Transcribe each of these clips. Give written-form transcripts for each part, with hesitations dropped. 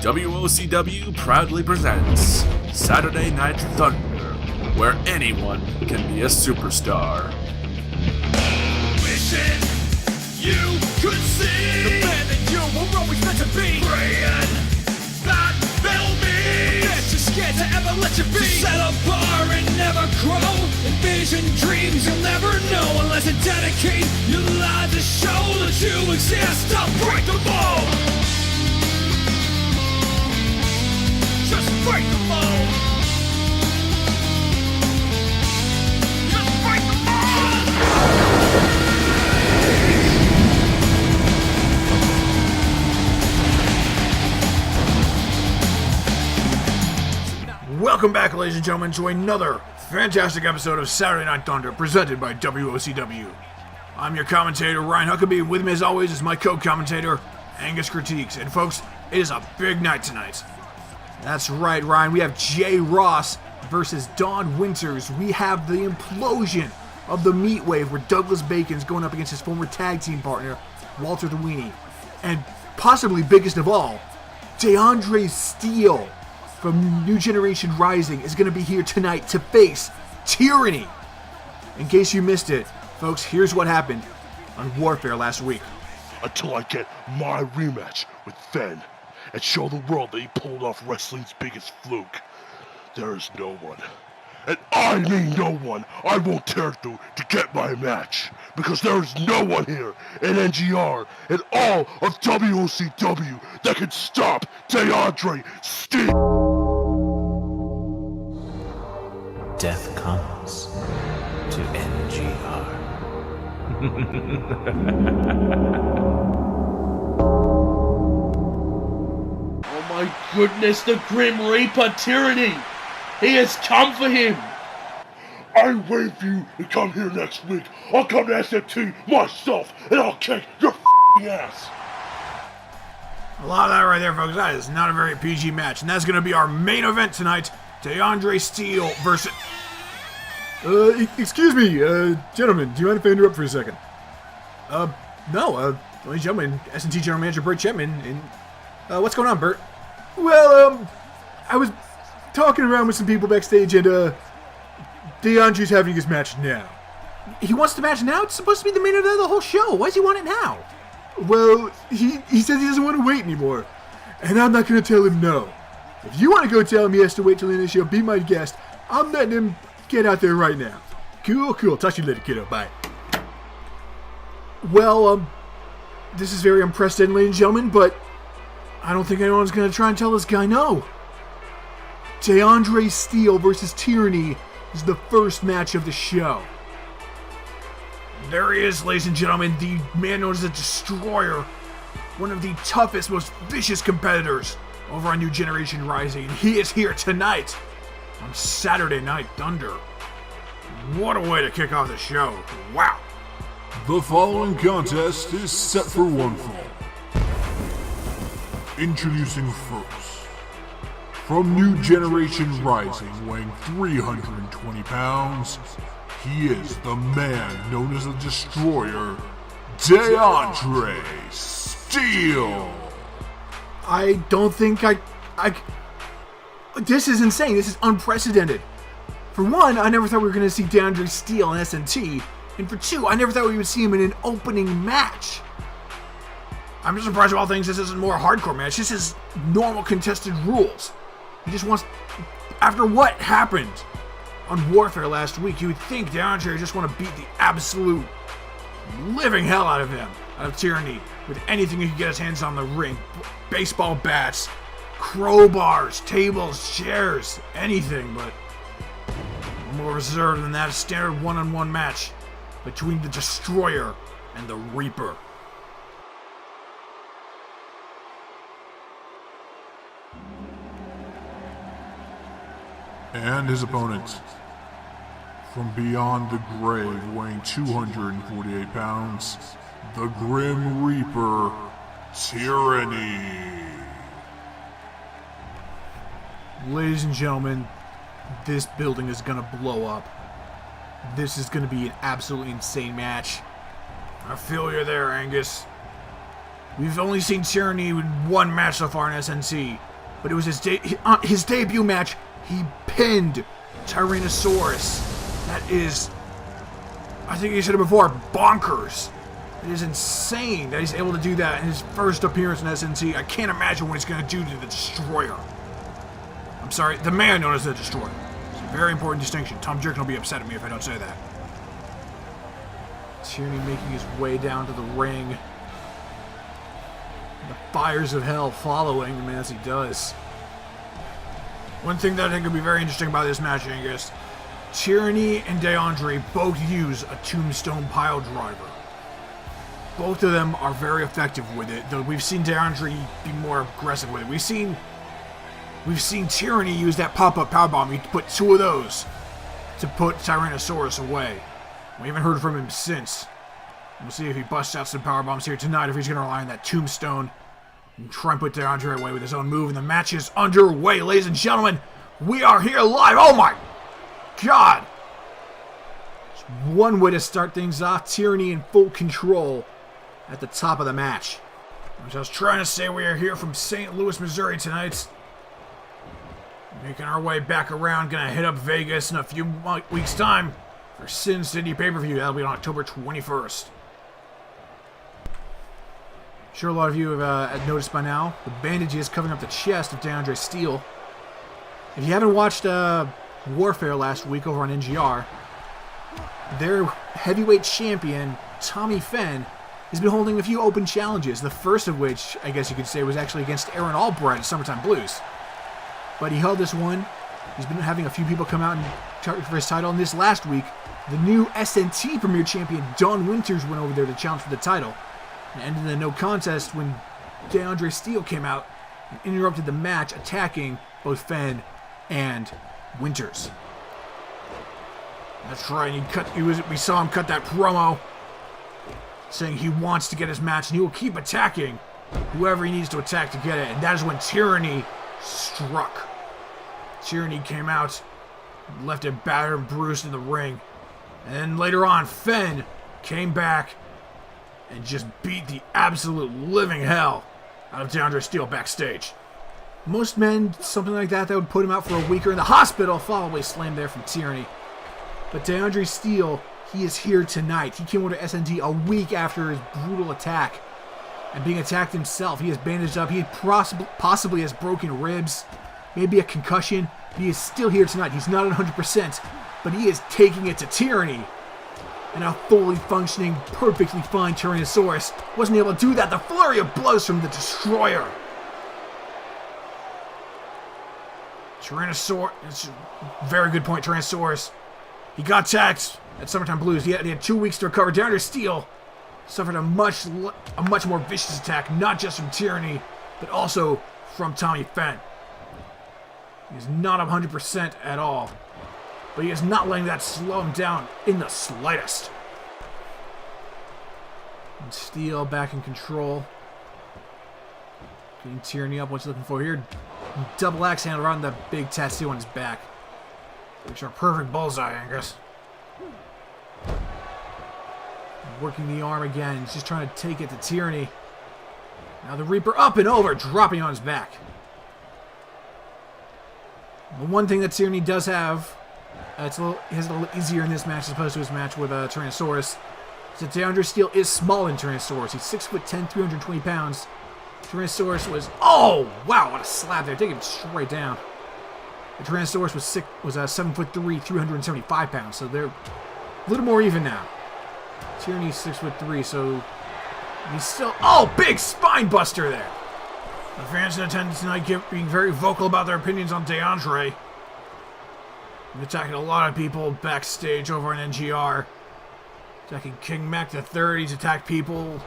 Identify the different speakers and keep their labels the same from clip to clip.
Speaker 1: WOCW proudly presents Saturday Night Thunder, where anyone can be a superstar.
Speaker 2: Wishing you could see the man that you were always meant to be. Praying that they'll be. They're too scared to ever let you be. To set a bar and never grow. Envision dreams you'll never know unless you dedicate your life to show that you exist. I'll break the mold. Just break the mold. Just break the mold.
Speaker 3: Welcome back, ladies and gentlemen, to another fantastic episode of Saturday Night Thunder, presented by WOCW. I'm your commentator, Ryan Huckabee. With me, as always, is my co-commentator, Angus Critiques. And folks, it is a big night tonight. That's right, Ryan. We have Jay Ross versus Don Winters. We have the implosion of the Meatwave, where Douglas Bacon's going up against his former tag team partner, Walter the Weenie. And possibly biggest of all, Deandre Steel from New Generation Rising is going to be here tonight to face Tyranny. In case you missed it, folks, here's what happened on Warfare last week.
Speaker 4: Until I get my rematch with Fenn and show the world that he pulled off wrestling's biggest fluke, there is no one, and I mean no one, I won't tear through to get my match, because there is no one here in NGR and all of WOCW that can stop Deandre Steel.
Speaker 5: Death comes to NGR.
Speaker 6: Oh my goodness, the Grim Reaper Tyranny! He has come for him!
Speaker 4: I wait for you to come here next week. I'll come to SNT myself and I'll kick your f***ing ass.
Speaker 3: A lot of that right there, folks. That is not a very PG match. And that's going to be our main event tonight. Deandre Steel versus... excuse me, gentlemen. Do you mind if I interrupt for a second? No, ladies and gentlemen, SNT General Manager Bert Chapman. And, what's going on, Bert? Well, I was talking around with some people backstage, and, Deandre's having his match now. He wants the match now? It's supposed to be the main event of the whole show. Why does he want it now? Well, he says he doesn't want to wait anymore. And I'm not going to tell him no. If you want to go tell him he has to wait till the end of the show, be my guest. I'm letting him get out there right now. Cool. Talk to you later, kiddo. Bye. Well, this is very unprecedented, ladies and gentlemen, but I don't think anyone's going to try and tell this guy no. Deandre Steel versus Tyranny is the first match of the show. There he is, ladies and gentlemen, the man known as the Destroyer, one of the toughest, most vicious competitors over on New Generation Rising. He is here tonight on Saturday Night Thunder. What a way to kick off the show. Wow.
Speaker 7: The following contest is set for one fall. Introducing first, from New Generation Rising, weighing 320 pounds, he is the man known as the Destroyer, Deandre Steel.
Speaker 3: I don't think I... This is insane. This is unprecedented. For one, I never thought we were going to see Deandre Steel in SNT. And for two, I never thought we would see him in an opening match. I'm just surprised of all things this isn't more hardcore match. This is normal contested rules. He just wants... After what happened on Warfare last week, you would think Deandre would just want to beat the absolute living hell out of him, out of Tyranny, with anything he could get his hands on the ring. Baseball bats, crowbars, tables, chairs, anything, but more reserved than that. A standard one-on-one match between the Destroyer and the Reaper.
Speaker 7: And his opponent, from beyond the grave, weighing 248 pounds, the Grim Reaper, Tyranny.
Speaker 3: Ladies and gentlemen, this building is gonna blow up. This is gonna be an absolutely insane match. I feel you there, Angus. We've only seen Tyranny in one match so far in SNT, but it was his debut match. He pinned Tyrannosaurus. That is, I think he said it before, bonkers. It is insane that he's able to do that in his first appearance in SNT. I can't imagine what he's going to do to the Destroyer. I'm sorry, the man known as the Destroyer. It's a very important distinction. Tom Jerkin will be upset at me if I don't say that. Tyranny making his way down to the ring. The fires of hell following him as he does. One thing that I think will be very interesting about this match, Angus, Tyranny and Deandre both use a tombstone pile driver. Both of them are very effective with it, though we've seen Deandre be more aggressive with it. We've seen Tyranny use that pop-up powerbomb. He put 2 of those to put Tyrannosaurus away. We haven't heard from him since. We'll see if he busts out some powerbombs here tonight, if he's going to rely on that tombstone and try and put Deandre away with his own move. And the match is underway, ladies and gentlemen. We are here live. Oh my God! Just one way to start things off. Tyranny in full control at the top of the match. As I was trying to say, we are here from St. Louis, Missouri tonight. Making our way back around. Gonna hit up Vegas in a few weeks' time for Sin City pay-per-view. That'll be on October 21st. I'm sure a lot of you have noticed by now, the bandages covering up the chest of Deandre Steel. If you haven't watched Warfare last week over on NGR, their heavyweight champion, Tommy Fenn, has been holding a few open challenges, the first of which, I guess you could say, was actually against Aaron Albright at Summertime Blues. But he held this one. He's been having a few people come out and challenge for his title, and this last week, the new SNT Premier Champion, Don Winters, went over there to challenge for the title. And ended in a no contest when Deandre Steel came out and interrupted the match, attacking both Fenn and Winters. That's right, we saw him cut that promo, saying he wants to get his match, and he will keep attacking whoever he needs to attack to get it. And that is when Tyranny struck. Tyranny came out, left it battered and bruised in the ring. And then later on, Fenn came back and just beat the absolute living hell out of Deandre Steel backstage. Most men, something like that would put him out for a week or in the hospital. Follow-away slam there from Tyranny. But Deandre Steel, he is here tonight. He came over to SNT a week after his brutal attack and being attacked himself. He is bandaged up. He possibly has broken ribs, maybe a concussion. He is still here tonight. He's not at 100%, but he is taking it to Tyranny. And a fully functioning, perfectly fine Tyrannosaurus wasn't able to do that. The flurry of blows from the Destroyer. Tyrannosaurus, it's a very good point, Tyrannosaurus. He got attacked at Summertime Blues. He had 2 weeks to recover. Deandre Steel suffered a much more vicious attack, not just from Tyranny, but also from Tommy Fenn. He's not 100% at all, but he is not letting that slow him down in the slightest. And Steel back in control. Getting Tyranny up, what's he looking for here? Double axe handle around the big tattoo on his back. Which are perfect bullseye, Angus. Working the arm again. He's just trying to take it to Tyranny. Now the Reaper up and over, dropping on his back. The one thing that Tyranny does have, he has a little easier in this match as opposed to his match with Tyrannosaurus, is that Deandre Steel is smaller than Tyrannosaurus. He's 6'10", 320 pounds. Tyrannosaurus was, oh wow, what a slap there, taking him straight down. The Tyrannosaurus was 7'3", 375 pounds, so they're a little more even now. Tyranny's 6'3", so he's still, oh, big spine buster there. The fans in attendance tonight being very vocal about their opinions on Deandre. He's attacking a lot of people backstage over on NGR. Attacking King Mac III. He's attacked people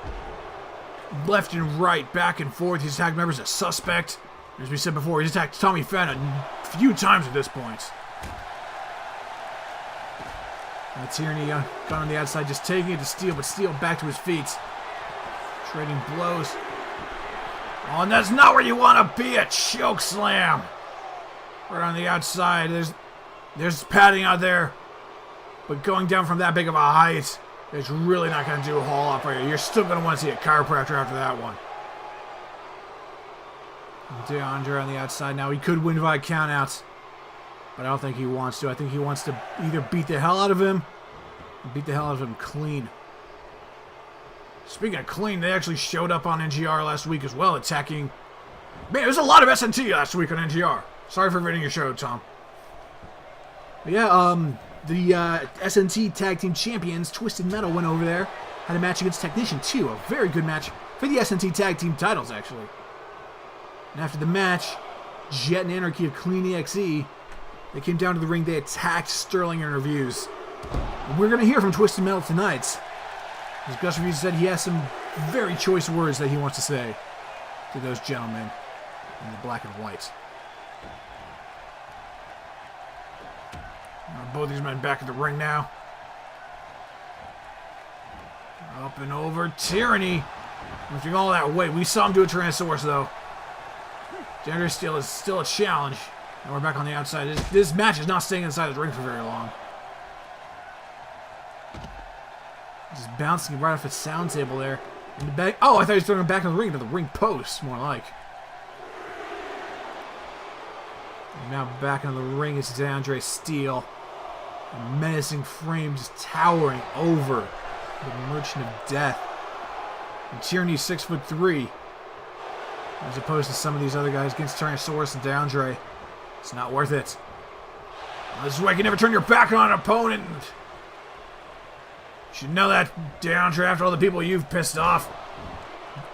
Speaker 3: left and right, back and forth. He's attacked members of Suspect. As we said before, he's attacked Tommy Fenn a few times at this point. Tyranny got on the outside, just taking it to Steel, but Steel back to his feet. Trading blows. Oh, and that's not where you want to be, a choke slam. Right on the outside. There's padding out there. But going down from that big of a height, it's really not going to do a whole lot for you. You're still going to want to see a chiropractor after that one. Deandre on the outside now. He could win by countouts, but I don't think he wants to. I think he wants to either beat the hell out of him or beat the hell out of him clean. Speaking of clean, they actually showed up on NGR last week as well, attacking... Man, there's a lot of SNT last week on NGR. Sorry for ruining your show, Tom. But yeah, the SNT Tag Team Champions, Twisted Metal, went over there. Had a match against Technician 2. A very good match for the SNT Tag Team titles, actually. And after the match, Jet and Anarchy of Clean EXE, they came down to the ring. They attacked Sterling in reviews. And we're going to hear from Twisted Metal tonight. As Gus Reviews said, he has some very choice words that he wants to say to those gentlemen in the black and white. Both these men back in the ring now. Up and over. Tyranny. Lifting all that weight. We saw him do a Tyrannosaurus, though. Deandre Steel is still a challenge. And we're back on the outside. This match is not staying inside the ring for very long. Just bouncing right off the sound table there. In the back. Oh, I thought he was throwing him back in the ring to the ring post, more like. And now back in the ring is Deandre Steel. A menacing frame just towering over the Merchant of Death. And Tyranny's 6'3", as opposed to some of these other guys against Tyrannosaurus and Deandre. It's not worth it. This is why you can never turn your back on an opponent. You should know that, Deandre, after all the people you've pissed off.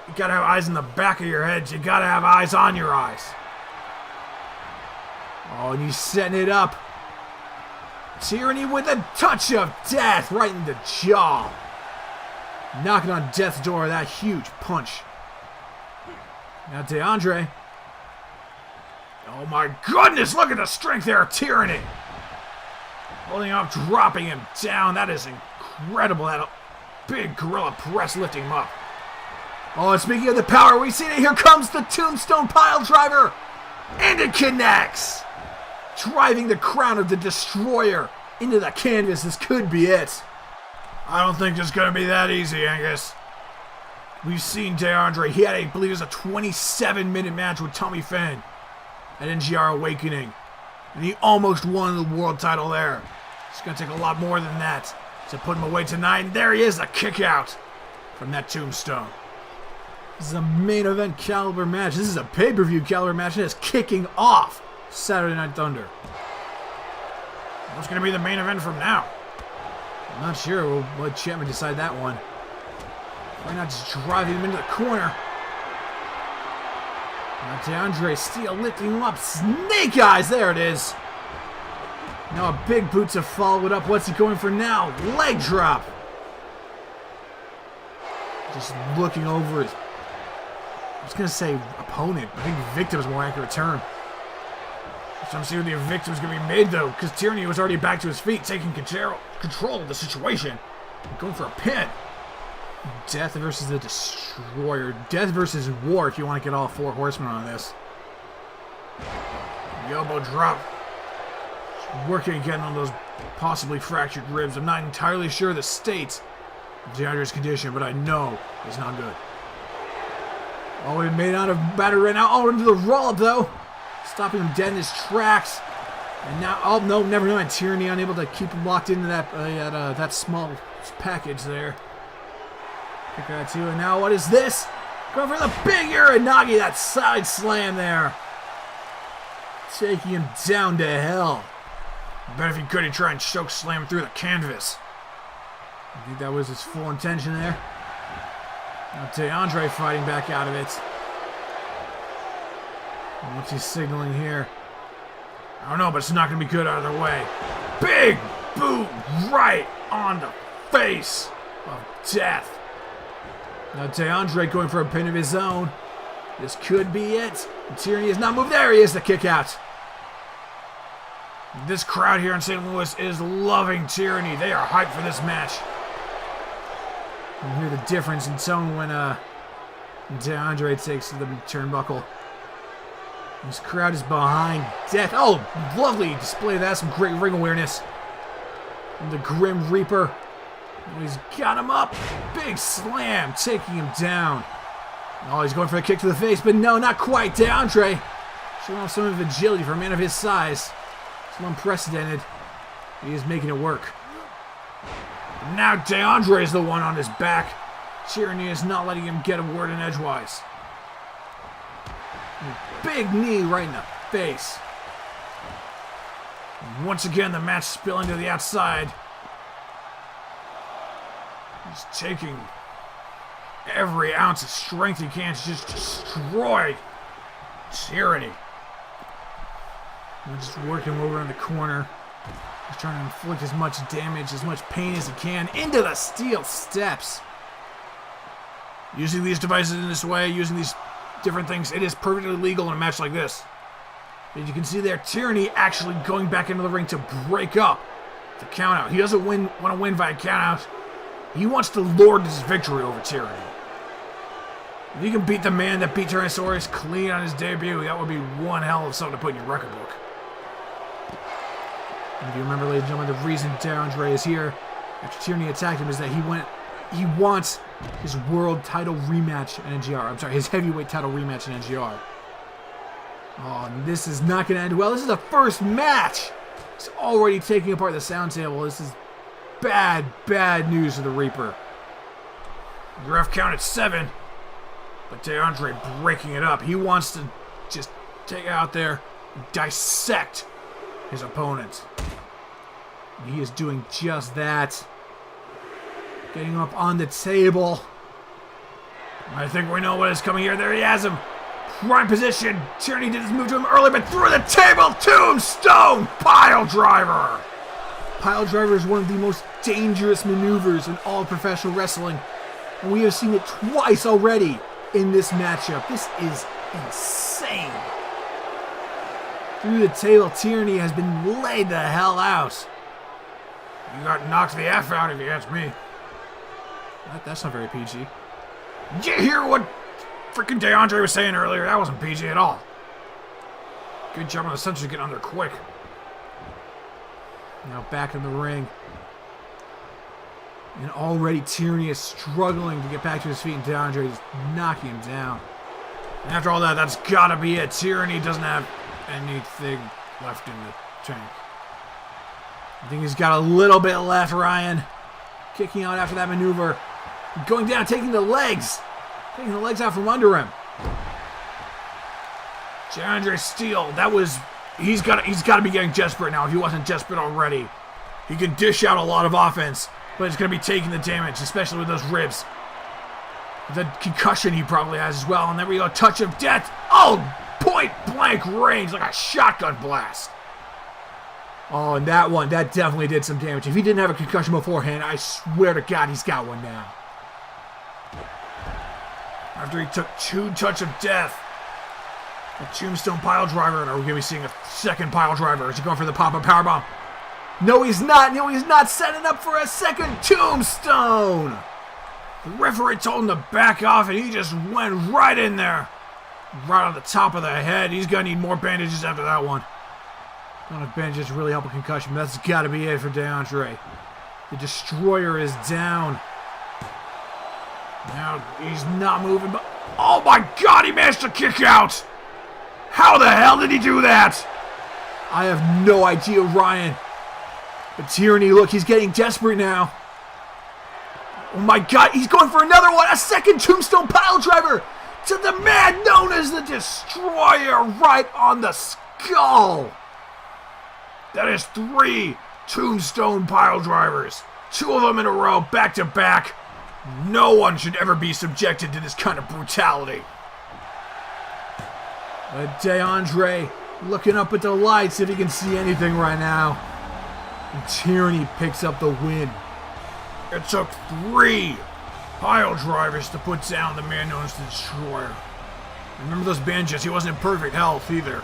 Speaker 3: You gotta have eyes in the back of your head. You gotta have eyes on your eyes. Oh, and he's setting it up. Tyranny with a touch of death right in the jaw. Knocking on death's door with that huge punch. Now Deandre. Oh my goodness, look at the strength there of Tyranny. Holding him up, dropping him down. That is incredible. That big gorilla press lifting him up. Oh, and speaking of the power, we see it. Here comes the Tombstone Pile Driver. And it connects. Driving the crown of the Destroyer into the canvas. This could be it. I don't think it's going to be that easy, Angus. We've seen Deandre. He had, I believe it was a 27-minute match with Tommy Fenn at NGR Awakening. And he almost won the world title there. It's going to take a lot more than that to put him away tonight. And there he is, a kick out from that Tombstone. This is a main event caliber match. This is a pay-per-view caliber match. And it's kicking off Saturday Night Thunder. What's going to be the main event from now? I'm not sure. We'll let Chapman decide that one. Why not just driving him into the corner? Now Deandre Steel lifting him up. Snake Eyes. There it is. Now a big boot to follow it up. What's he going for now? Leg drop. Just looking over his... I was going to say opponent. I think victim is a more accurate term. So I'm seeing the victim's going to be made, though, because Tyranny was already back to his feet, taking control of the situation. Going for a pin. Death versus the Destroyer. Death versus War, if you want to get all four horsemen on this. The elbow drop. Just working again on those possibly fractured ribs. I'm not entirely sure the state of Deandre's condition, but I know it's not good. Oh, he may not have battered right now. Oh, into the roll-up, though. Stopping him dead in his tracks. And now, oh, no, never mind. Tyranny unable to keep him locked into that small package there. Pick that too. And now what is this? Going for the big Uranagi, that side slam there. Taking him down to hell. I bet if he could, he'd try and choke slam through the canvas. I think that was his full intention there. Now Deandre fighting back out of it. What's he signaling here? I don't know, but it's not going to be good either way. Big boot right on the face of Death. Now Deandre going for a pin of his own. This could be it. Tyranny has not moved. There he is, the kick out. This crowd here in St. Louis is loving Tyranny. They are hyped for this match. You can hear the difference in tone when Deandre takes the turnbuckle. This crowd is behind Death. Oh, lovely display of that. Some great ring awareness. And the Grim Reaper. Oh, he's got him up. Big slam, taking him down. Oh, he's going for a kick to the face, but no, not quite. Deandre showing off some of his agility for a man of his size. It's unprecedented. He is making it work. And now Deandre is the one on his back. Tyranny is not letting him get a word in edgewise. Big knee right in the face. And once again, the match spilling to the outside. He's taking every ounce of strength he can to just destroy Tyranny. He's just working over in the corner. He's trying to inflict as much damage, as much pain as he can into the steel steps. Using these devices in this way, using these different things, it is perfectly legal in a match like this. As you can see there, Tyranny actually going back into the ring to break up the countout. He doesn't want to win by a countout. He wants to lord his victory over Tyranny. If you can beat the man that beat Tyrannosaurus clean on his debut, that would be one hell of something to put in your record book. And if you remember, ladies and gentlemen, the reason Deandre is here after Tyranny attacked him is that he wants his world title rematch in NGR. I'm sorry, his heavyweight title rematch in NGR. Oh, and this is not going to end well. This is the first match. He's already taking apart the sound table. This is bad, bad news for the Reaper. The ref counted 7, but Deandre breaking it up. He wants to just take out there and dissect his opponent. And he is doing just that. Getting up on the table. I think we know what is coming here. There he has him. Prime position. Tyranny did his move to him earlier, but through the table. Tombstone pile driver. Pile driver is one of the most dangerous maneuvers in all professional wrestling. And we have seen it twice already in this matchup. This is insane. Through the table, Tyranny has been laid the hell out. You got knocked the F out if you ask me. That's not very PG. Did you hear what freaking Deandre was saying earlier? That wasn't PG at all. Good job on the censors getting on there quick. Now back in the ring. And already Tyranny is struggling to get back to his feet, and Deandre is knocking him down. And after all that, that's gotta be it. Tyranny doesn't have anything left in the tank. I think he's got a little bit left, Ryan. Kicking out after that maneuver. Going down, taking the legs. Taking the legs out from under him. Deandre Steel, that was... He's got to be getting desperate now if he wasn't desperate already. He can dish out a lot of offense, but it's going to be taking the damage, especially with those ribs. The concussion he probably has as well. And there we go, touch of death. Oh, point blank range, like a shotgun blast. Oh, and that one, that definitely did some damage. If he didn't have a concussion beforehand, I swear to God he's got one now. After he took 2 touch of death. A tombstone pile driver, and are we going to be seeing a second pile driver? Is he going for the pop-up powerbomb? No, he's not. No, he's not setting up for a second tombstone. The referee told him to back off, and he just went right in there. Right on the top of the head. He's going to need more bandages after that one. I don't know if bandages really help a concussion, but that's got to be it for Deandre. The Destroyer is down. Now he's not moving, but... Oh my God, he managed to kick out! How the hell did he do that? I have no idea, Ryan. But Tyranny, look, he's getting desperate now. Oh my God, he's going for another one! A second tombstone pile driver! To the man known as the Destroyer, right on the skull! That is 3 tombstone pile drivers. 2 of them in a row, back to back. No one should ever be subjected to this kind of brutality. But Deandre looking up at the lights if he can see anything right now. And Tyranny picks up the win. It took 3 pile drivers to put down the man known as the Destroyer. Remember those bandages? He wasn't in perfect health either.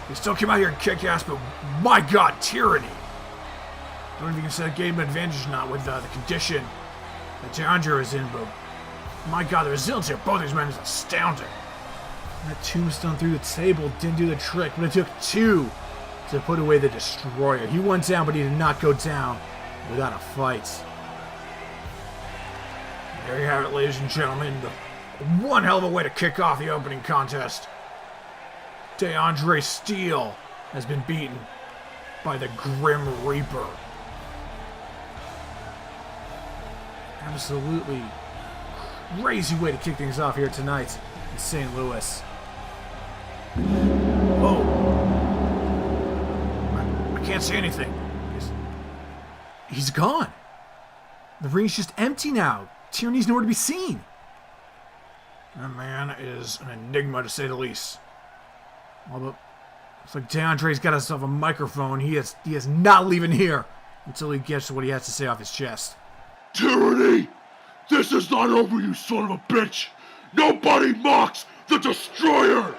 Speaker 3: He still came out here and kicked ass, but my God, Tyranny. I don't know if you can say that gave him an advantage or not with the condition that Deandre is in, but my God, the resiliency of both these men is astounding. That tombstone through the table didn't do the trick, but it took 2 to put away the Destroyer. He went down, but he did not go down without a fight. There you have it, ladies and gentlemen. The One hell of a way to kick off the opening contest. Deandre Steel has been beaten by the Grim Reaper. Absolutely crazy way to kick things off here tonight in St. Louis. Whoa. I can't see anything. He's gone. The ring's just empty now. Tyranny's nowhere to be seen. That man is an enigma, to say the least. Although, looks like DeAndre's got himself a microphone. He is not leaving here until he gets what he has to say off his chest.
Speaker 4: Tyranny! This is not over, you son of a bitch! Nobody mocks the Destroyer!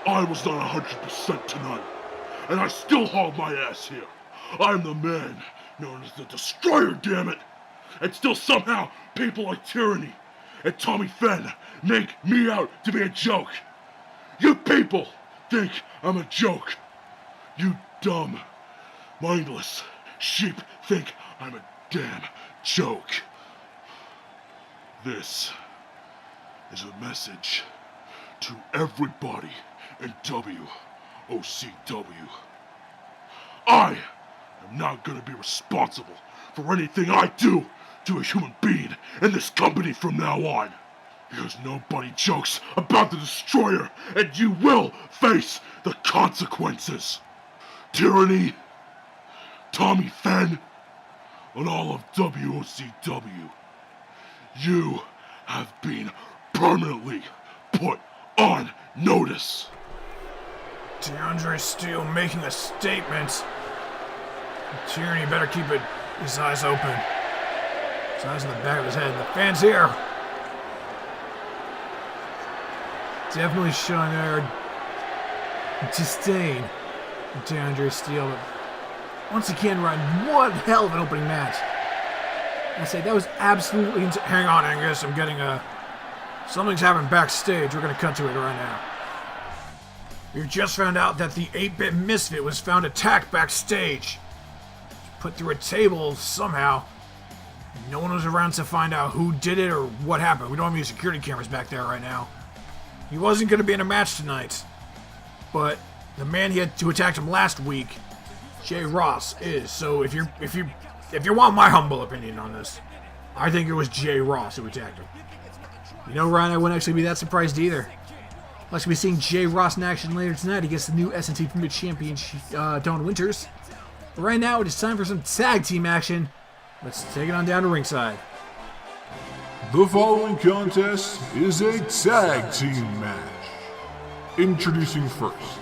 Speaker 4: I was not 100% tonight, and I still hauled my ass here. I'm the man known as the Destroyer, damn it! And still somehow people like Tyranny and Tommy Fenn make me out to be a joke. You people think I'm a joke. You dumb, mindless sheep think I'm a damn joke. This is a message to everybody in WOCW. I am not gonna be responsible for anything I do to a human being in this company from now on. Because nobody jokes about the Destroyer, and you will face the consequences. Tyranny, Tommy Fenn, and all of WOCW, you have been permanently put on notice.
Speaker 3: Deandre Steel making a statement. Tyranny better keep his eyes open. His eyes in the back of his head. The fans here. Definitely showing their disdain of Deandre Steel. But once again, Ryan, one hell of an opening match. I say that was absolutely hang on, Angus. I'm getting something's happening backstage. We're gonna cut to it right now. We just found out that the 8-bit misfit was found attacked backstage. Put through a table somehow. No one was around to find out who did it or what happened. We don't have any security cameras back there right now. He wasn't going to be in a match tonight, but the man who attacked him last week, Jay Ross, is. So if you want my humble opinion on this, I think it was Jay Ross who attacked him. You know, Ryan, I wouldn't actually be that surprised either. We'll actually be seeing Jay Ross in action later tonight against the new SNT Premier Champion, Dawn Winters. But right now, it is time for some tag team action. Let's take it on down to ringside.
Speaker 7: The following contest is a tag team match. Introducing first,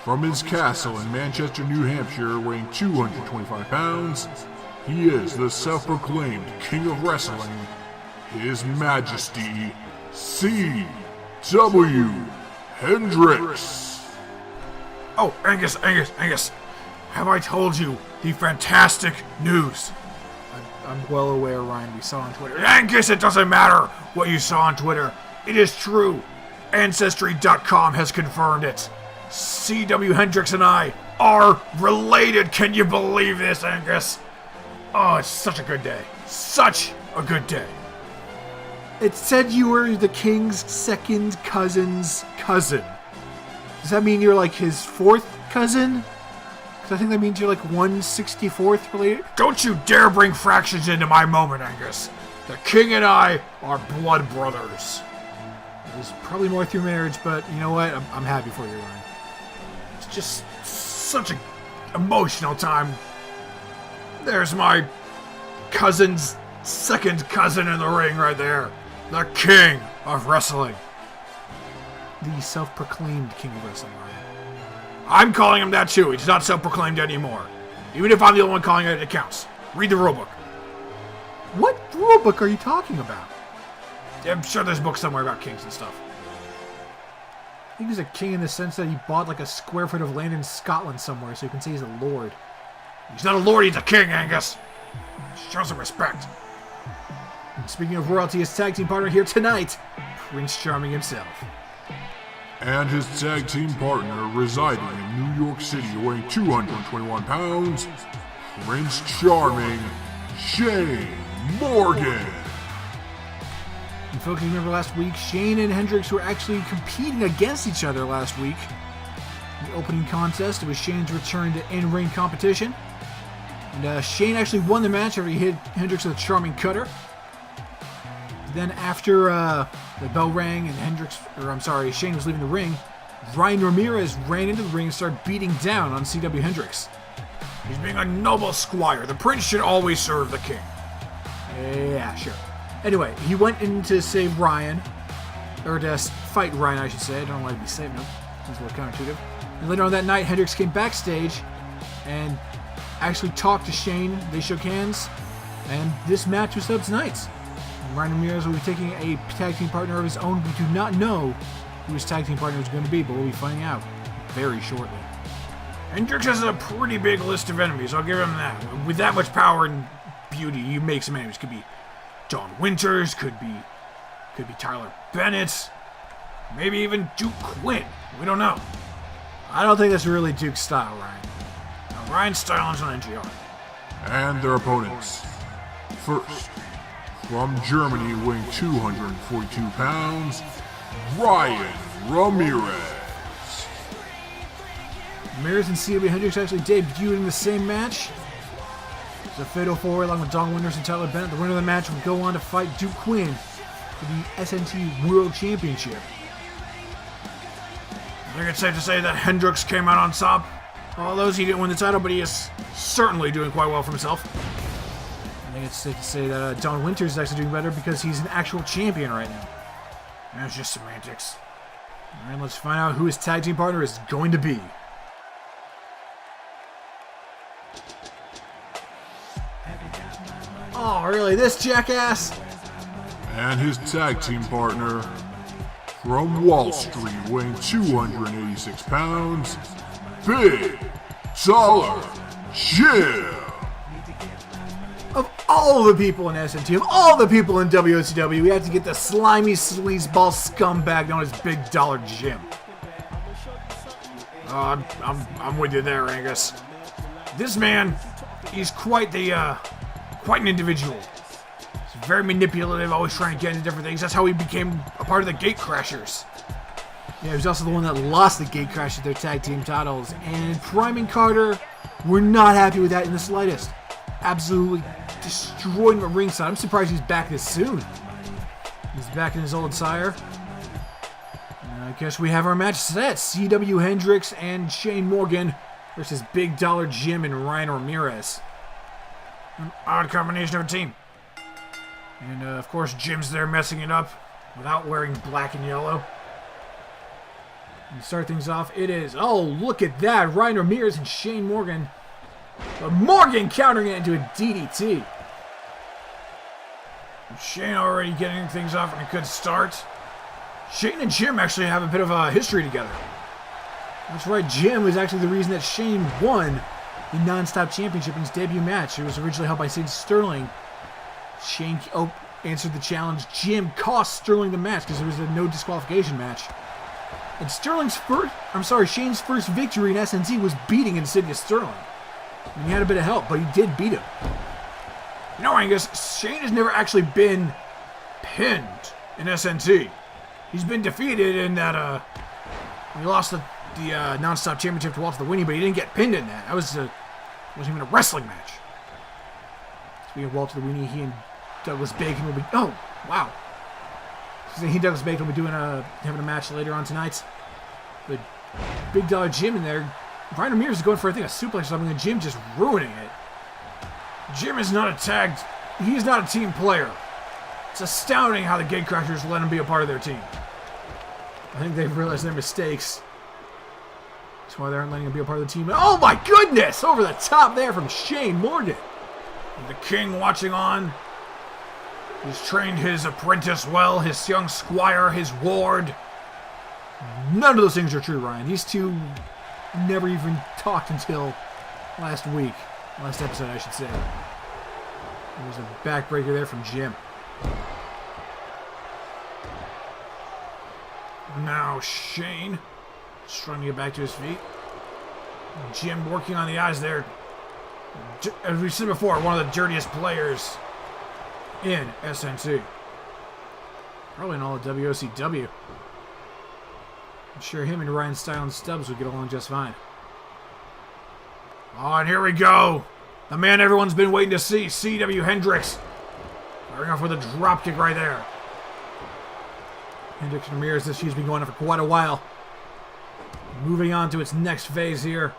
Speaker 7: from his castle in Manchester, New Hampshire, weighing 225 pounds, he is the self-proclaimed King of Wrestling, His Majesty C.W. Hendricks.
Speaker 3: Oh, Angus. Have I told you the fantastic news? I'm well aware, Ryan, we saw on Twitter. Angus, it doesn't matter what you saw on Twitter. It is true. Ancestry.com has confirmed it. C.W. Hendricks and I are related. Can you believe this, Angus? Oh, it's such a good day. Such a good day. It said you were the king's second cousin's cousin. Does that mean you're like his fourth cousin? I think that means you're like 1/64th related. Don't you dare bring fractions into my moment, Angus. The king and I are blood brothers. There's probably more through marriage, but you know what? I'm happy for you, Ryan. It's just such an emotional time. There's my cousin's second cousin in the ring right there. The king of wrestling. The self-proclaimed king of wrestling, Ryan. I'm calling him that too. He's not self-proclaimed anymore. Even if I'm the only one calling it, it counts. Read the rulebook. What rulebook are you talking about? I'm sure there's books somewhere about kings and stuff. I think he's a king in the sense that he bought like a square foot of land in Scotland somewhere, so you can say he's a lord. He's not a lord, he's a king, Angus. Show some respect. And speaking of royalty, his tag team partner here tonight, Prince Charming himself.
Speaker 7: And his tag team partner residing in New York City, weighing 221 pounds, Prince Charming, Shane Morgan.
Speaker 3: And folks, you remember last week, Shane and Hendricks were actually competing against each other last week. In the opening contest, it was Shane's return to in-ring competition. And Shane actually won the match after he hit Hendricks with a charming cutter. Then after the bell rang and Shane was leaving the ring, Ryan Ramirez ran into the ring and started beating down on CW Hendricks.
Speaker 1: He's being a noble squire. The prince should always serve the king.
Speaker 3: Yeah, sure. Anyway, he went in to save Ryan, or to fight Ryan, I should say. I don't want to be saving him. Seems a little counterintuitive. And later on that night, Hendricks came backstage and actually talked to Shane. They shook hands, and this match was up tonight. And Ryan Ramirez will be taking a tag team partner of his own. We do not know who his tag team partner is going to be, but we'll be finding out very shortly.
Speaker 1: Hendricks has a pretty big list of enemies, I'll give him that. With that much power and beauty, you make some enemies. Could be Don Winters, could be Tyler Bennett, maybe even Duke Quinn. We don't know.
Speaker 3: I don't think that's really Duke's style, Ryan.
Speaker 1: Now, Ryan's style is on NGR.
Speaker 7: And their opponents. First, from Germany, weighing 242 pounds, Ryan Ramirez.
Speaker 3: Ramirez and CW Hendricks actually debuted in the same match. It's a fatal four-way along with Don Winters and Tyler Bennett. The winner of the match would go on to fight Duke Quinn for the SNT World Championship.
Speaker 1: I think it's safe to say that Hendricks came out on top. Although he didn't win the title, but he is certainly doing quite well for himself.
Speaker 3: I think it's safe to say that Don Winters is actually doing better because he's an actual champion right now.
Speaker 1: That's just semantics.
Speaker 3: Alright, let's find out who his tag team partner is going to be. Oh, really? This jackass?
Speaker 7: And his tag team partner, from Wall Street, weighing 286 pounds, Big Dollar Jim.
Speaker 3: Of all the people in SNT, of all the people in WCW, we have to get the slimy sleazeball scumbag known as Big Dollar Jim.
Speaker 1: I'm with you there, Angus. This man, he's quite an individual. He's very manipulative, always trying to get into different things. That's how he became a part of the Gate Crashers.
Speaker 3: Yeah, he was also the one that lost the Gate Crashers their tag team titles. And Prime and Carter were not happy with that in the slightest. Absolutely destroyed him at ringside. I'm surprised he's back this soon. He's back in his old sire. And I guess we have our match set. CW Hendricks and Shane Morgan versus Big Dollar Jim and Ryan Ramirez.
Speaker 1: An odd combination of a team. And of course, Jim's there messing it up without wearing black and yellow.
Speaker 3: And to start things off, it is, oh, look at that, Ryan Ramirez and Shane Morgan. But Morgan countering it into a DDT.
Speaker 1: Shane already getting things off on a good start. Shane and Jim actually have a bit of a history together.
Speaker 3: That's right, Jim was actually the reason that Shane won the non-stop championship in his debut match. It was originally held by Sid Sterling. Shane answered the challenge. Jim cost Sterling the match because it was a no disqualification match. And Shane's first victory in SNT was beating Insidious Sterling. And he had a bit of help, but he did beat him.
Speaker 1: You know, Angus, Shane has never actually been pinned in SNT. He's been defeated in that, he lost the non-stop championship to Walter the Winnie, but he didn't get pinned in that. That wasn't even a wrestling match. Speaking of Walter the Winnie, he and Douglas Bacon will be, oh, wow. He and Douglas Bacon will be having a match later on tonight. But Big Dollar Jim in there. Ryan Ramirez is going for, I think, a suplex or something, and Jim just ruining it. Jim is not he is not a team player. It's astounding how the Gate Crashers let him be a part of their team.
Speaker 3: I think they've realized their mistakes. That's why they aren't letting him be a part of the team. Oh my goodness! Over the top there from Shane Morgan.
Speaker 1: And the king watching on. He's trained his apprentice well, his young squire, his ward.
Speaker 3: None of those things are true, Ryan. These two never even talked until last week. Last episode, I should say. There's a backbreaker there from Jim.
Speaker 1: Now Shane trying to get back to his feet. Jim working on the eyes there. As we said before, one of the dirtiest players in SNT.
Speaker 3: Probably in all of WOCW. I'm sure him and Ryan Style and Stubbs would get along just fine.
Speaker 1: Oh, and here we go. The man everyone's been waiting to see, C.W. Hendricks. Starting off with a dropkick right there.
Speaker 3: Hendricks and Ramirez, this feud's been going on for quite a while. Moving on to its next phase here.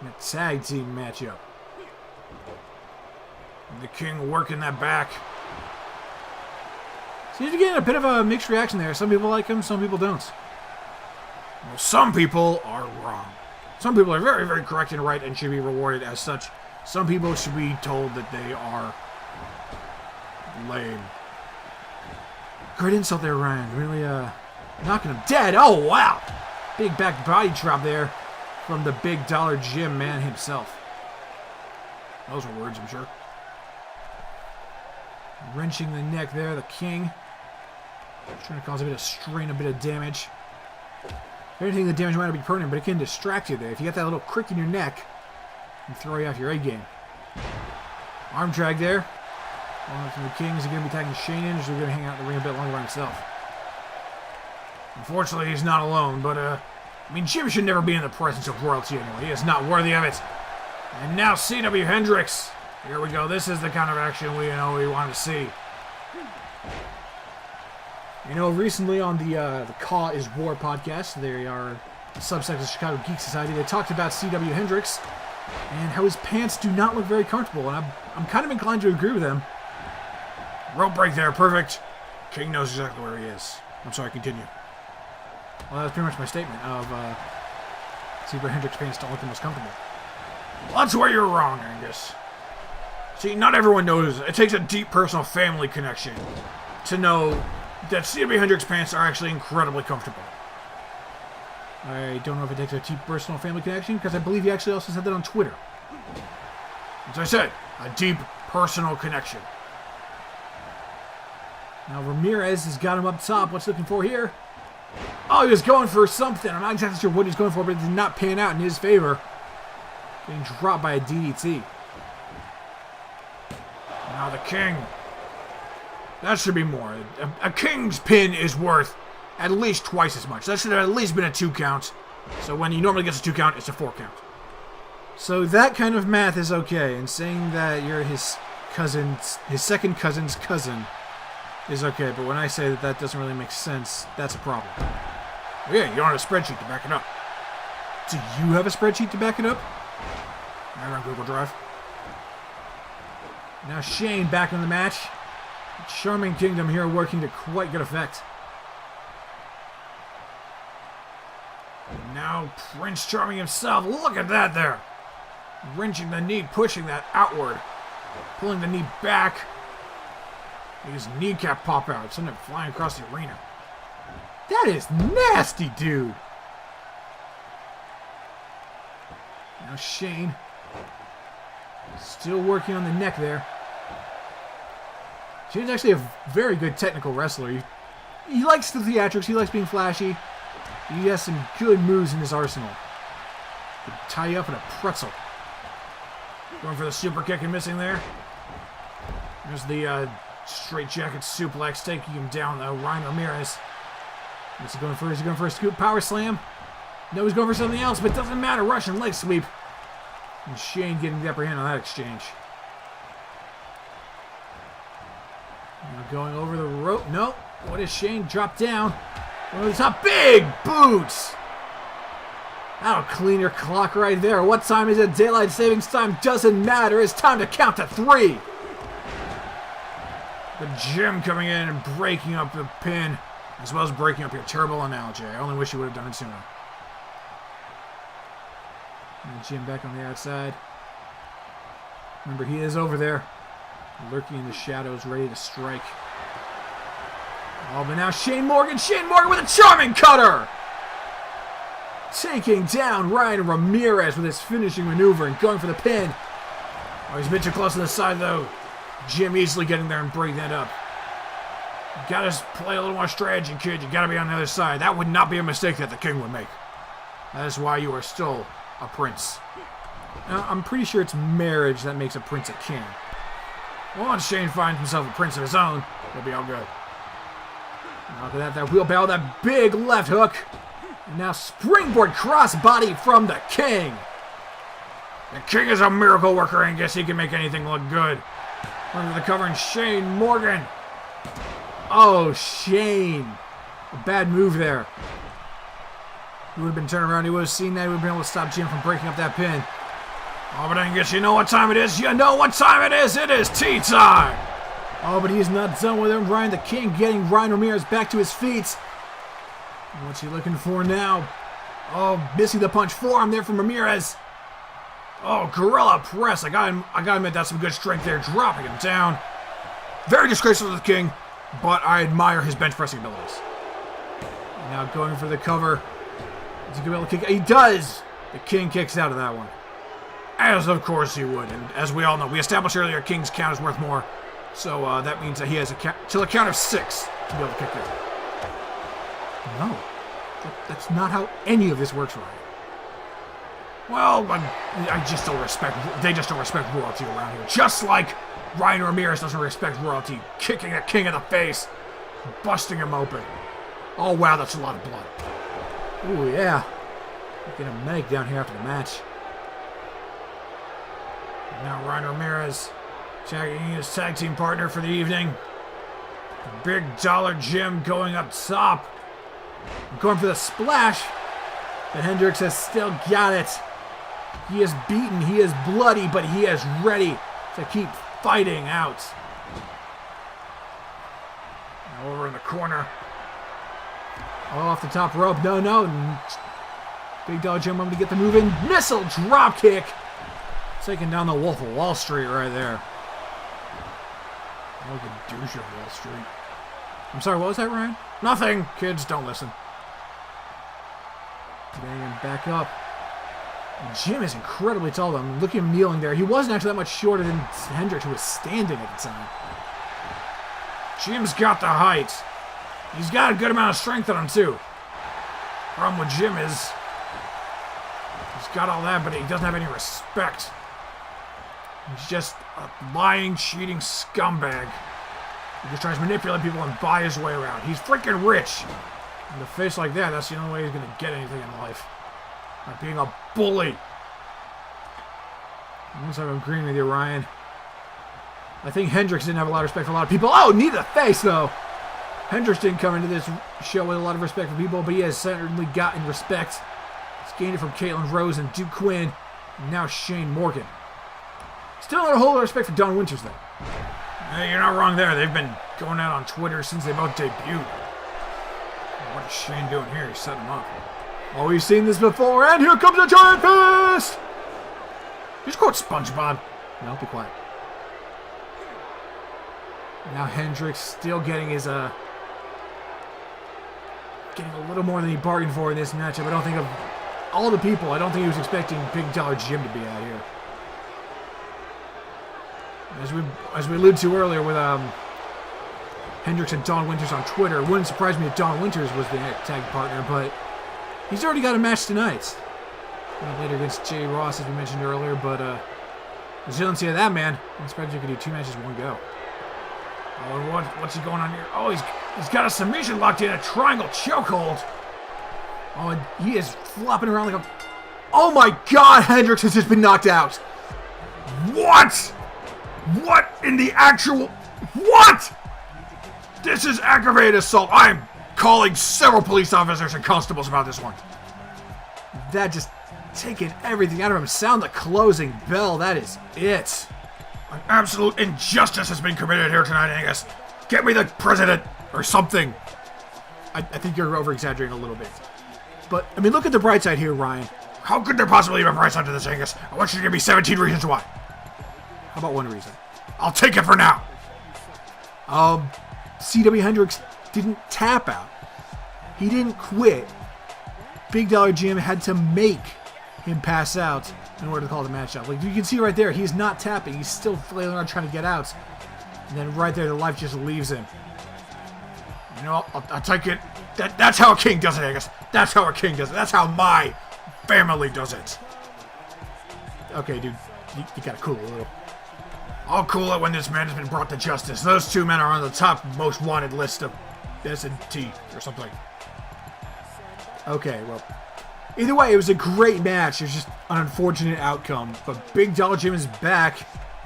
Speaker 3: In a tag team matchup.
Speaker 1: The King working that back.
Speaker 3: Seems to be getting a bit of a mixed reaction there. Some people like him, some people don't.
Speaker 1: Well, some people are wrong. Some people are very, very correct and right and should be rewarded as such. Some people should be told that they are lame.
Speaker 3: Great insult there, Ryan. Really, knocking him dead. Oh, wow. Big back body drop there from the Big Dollar Gym man himself.
Speaker 1: Those are words, I'm sure.
Speaker 3: Wrenching the neck there, the King. Trying to cause a bit of strain, a bit of damage. If anything, the damage might not be permanent, but it can distract you there. If you got that little crick in your neck, it can throw you off your A game. Arm drag there. Going up from the King. Is he going to be tagging Shane in, or is he going to hang out in the ring a bit longer by himself?
Speaker 1: Unfortunately, he's not alone, but, I mean, Jim should never be in the presence of royalty anyway. He is not worthy of it. And now C.W. Hendricks. Here we go. This is the kind of action we want to see.
Speaker 3: You know, recently on the CAW is War podcast, they are a subsect of the Chicago Geek Society. They talked about C.W. Hendricks and how his pants do not look very comfortable, and I'm kind of inclined to agree with them.
Speaker 1: Rope break there, perfect. King knows exactly where he is. I'm sorry, continue.
Speaker 3: Well, that's pretty much my statement of C.W. Hendricks' pants don't look the most comfortable.
Speaker 1: Well, that's where you're wrong, Angus. See, not everyone knows. It takes a deep personal family connection to know that C.W. Hendricks' pants are actually incredibly comfortable.
Speaker 3: I don't know if it takes a deep personal family connection, because I believe he actually also said that on Twitter.
Speaker 1: As I said, a deep personal connection.
Speaker 3: Now Ramirez has got him up top. What's he looking for here? Oh, he was going for something. I'm not exactly sure what he's going for, but it did not pan out in his favor. Getting dropped by a DDT.
Speaker 1: Now the King. That should be more. A King's pin is worth at least twice as much. That should have at least been a 2 count. So when he normally gets a 2 count, it's a 4 count.
Speaker 3: So that kind of math is okay, and saying that you're his cousin's, his second cousin's cousin is okay, but when I say that that doesn't really make sense, that's a problem.
Speaker 1: Well, yeah, you don't have a spreadsheet to back it up.
Speaker 3: Do you have a spreadsheet to back it up?
Speaker 1: I'm on Google Drive.
Speaker 3: Now Shane back in the match. Charming Kingdom here working to quite good effect.
Speaker 1: And now Prince Charming himself. Look at that there. Wrenching the knee, pushing that outward. Pulling the knee back. His kneecap pop out. Send it flying across the arena.
Speaker 3: That is nasty, dude. Now Shane. Still working on the neck there. Shane's actually a very good technical wrestler. He likes the theatrics. He likes being flashy. He has some good moves in his arsenal. Could tie you up in a pretzel.
Speaker 1: Going for the super kick and missing there. There's the straight jacket suplex taking him down, though. Ryan Ramirez.
Speaker 3: Is he going for a scoop power slam? No, he's going for something else, but it doesn't matter. Russian leg sweep. And Shane getting the upper hand on that exchange. Now going over the rope. No. What is Shane? Drop down. Over the top. Big boots. That'll clean your clock right there. What time is it? Daylight savings time doesn't matter. It's time to count to 3.
Speaker 1: The Gym coming in and breaking up the pin, as well as breaking up your terrible analogy. I only wish you would have done it sooner.
Speaker 3: And Jim back on the outside. Remember, he is over there, lurking in the shadows, ready to strike. Oh, but now Shane Morgan with a charming cutter! Taking down Ryan Ramirez with his finishing maneuver and going for the pin.
Speaker 1: Oh, he's a bit too close to the side, though. Jim easily getting there and breaking that up. You gotta play a little more strategy, kid. You gotta be on the other side. That would not be a mistake that the King would make. That is why you are still a prince.
Speaker 3: Now, I'm pretty sure it's marriage that makes a prince a king.
Speaker 1: Well, once Shane finds himself a prince of his own, he'll be all good.
Speaker 3: Look at that wheelbarrow, that big left hook. And now springboard crossbody from the King.
Speaker 1: The King is a miracle worker, and guess he can make anything look good. Under the cover, and Shane Morgan.
Speaker 3: Oh, Shane. A bad move there. He would have been turned around. He would have seen that. He would have been able to stop Jim from breaking up that pin.
Speaker 1: Oh, but Angus, you know what time it is? You know what time it is? It is tea time!
Speaker 3: Oh, but he is not done with him. Ryan the King getting Ryan Ramirez back to his feet. What's he looking for now? Oh, missing the punch forearm there from Ramirez.
Speaker 1: Oh, gorilla press. I gotta admit, that's some good strength there, dropping him down. Very disgraceful to the King, but I admire his bench pressing abilities.
Speaker 3: Now going for the cover. Is he going to be able to kick? He does! The King kicks out of that one.
Speaker 1: As of course he would, and as we all know, we established earlier King's count is worth more. So that means that he has till a count of 6 to be able to kick out.
Speaker 3: No. That's not how any of this works, Ryan.
Speaker 1: Well, I just don't respect. They just don't respect royalty around here. Just like Ryan Ramirez doesn't respect royalty, kicking the King in the face, busting him open. Oh wow, that's a lot of blood.
Speaker 3: Ooh yeah. Get a medic down here after the match.
Speaker 1: Now Ryan Ramirez tagging his tag team partner for the evening. Big Dollar Jim going up top.
Speaker 3: Going for the splash. But Hendricks has still got it. He is beaten, he is bloody, but he is ready to keep fighting out.
Speaker 1: Now over in the corner.
Speaker 3: Oh, off the top rope. No. Big Dollar Jim wanting to get the move in. Missile drop kick. Taking down the Wolf of Wall Street right there.
Speaker 1: Look at douche of Wall Street.
Speaker 3: I'm sorry, what was that, Ryan?
Speaker 1: Nothing. Kids, don't listen.
Speaker 3: Getting him back up. Jim is incredibly tall, though. I mean, look at him kneeling there. He wasn't actually that much shorter than Hendricks, who was standing at the time.
Speaker 1: Jim's got the height. He's got a good amount of strength on him, too. Problem with Jim is he's got all that, but he doesn't have any respect. He's just a lying, cheating scumbag. He just tries to manipulate people and buy his way around. He's freaking rich. And a face like that, that's the only way he's going to get anything in life. By being a bully.
Speaker 3: Looks like I'm agreeing with you, Ryan. I think Hendricks didn't have a lot of respect for a lot of people. Oh, knee to the face, though. Hendricks didn't come into this show with a lot of respect for people, but he has certainly gotten respect. He's gained it from Caitlin Rose and Duke Quinn, and now Shane Morgan. Still not a whole lot of respect for Don Winters, though.
Speaker 1: Hey, you're not wrong there. They've been going out on Twitter since they both debuted. What is Shane doing here? He's setting him up.
Speaker 3: Oh, we've seen this before, and here comes a giant fist!
Speaker 1: Just quote SpongeBob.
Speaker 3: No, be quiet. Now Hendricks still getting his, getting a little more than he bargained for in this matchup. I don't think of all the people, I don't think he was expecting Big Dollar Jim to be out here. As we alluded to earlier with Hendricks and Don Winters on Twitter, it wouldn't surprise me if Don Winters was the tag partner, but he's already got a match tonight. Later against Jay Ross, as we mentioned earlier, but resiliency of that man. I'm surprised you could do 2 matches in one go.
Speaker 1: Oh, what's he going on here? Oh, he's got a submission locked in, a triangle chokehold.
Speaker 3: Oh, and he is flopping around like a... Oh my God, Hendricks has just been knocked out.
Speaker 1: What? What in the actual... What? This is aggravated assault. I am calling several police officers and constables about this one.
Speaker 3: That just taking everything out of him. Sound the closing bell. That is it.
Speaker 1: An absolute injustice has been committed here tonight, Angus. Get me the president or something.
Speaker 3: I think you're over-exaggerating a little bit. But, I mean, look at the bright side here, Ryan.
Speaker 1: How could there possibly be a bright side to this, Angus? I want you to give me 17 reasons why.
Speaker 3: How about one reason?
Speaker 1: I'll take it for now.
Speaker 3: C.W. Hendricks didn't tap out. He didn't quit. Big Dollar Jim had to make him pass out in order to call the match out. Like you can see right there, he's not tapping. He's still flailing around trying to get out. And then right there, the life just leaves him.
Speaker 1: You know, I'll take it. That's how a king does it, Angus. That's how a king does it. That's how my family does it.
Speaker 3: Okay, dude. You gotta cool it a little.
Speaker 1: I'll cool it when this man has been brought to justice. Those two men are on the top most wanted list of SNT or something. Okay, well, either way, it was a great match. It was just an unfortunate outcome. But Big Dollar Jim is back.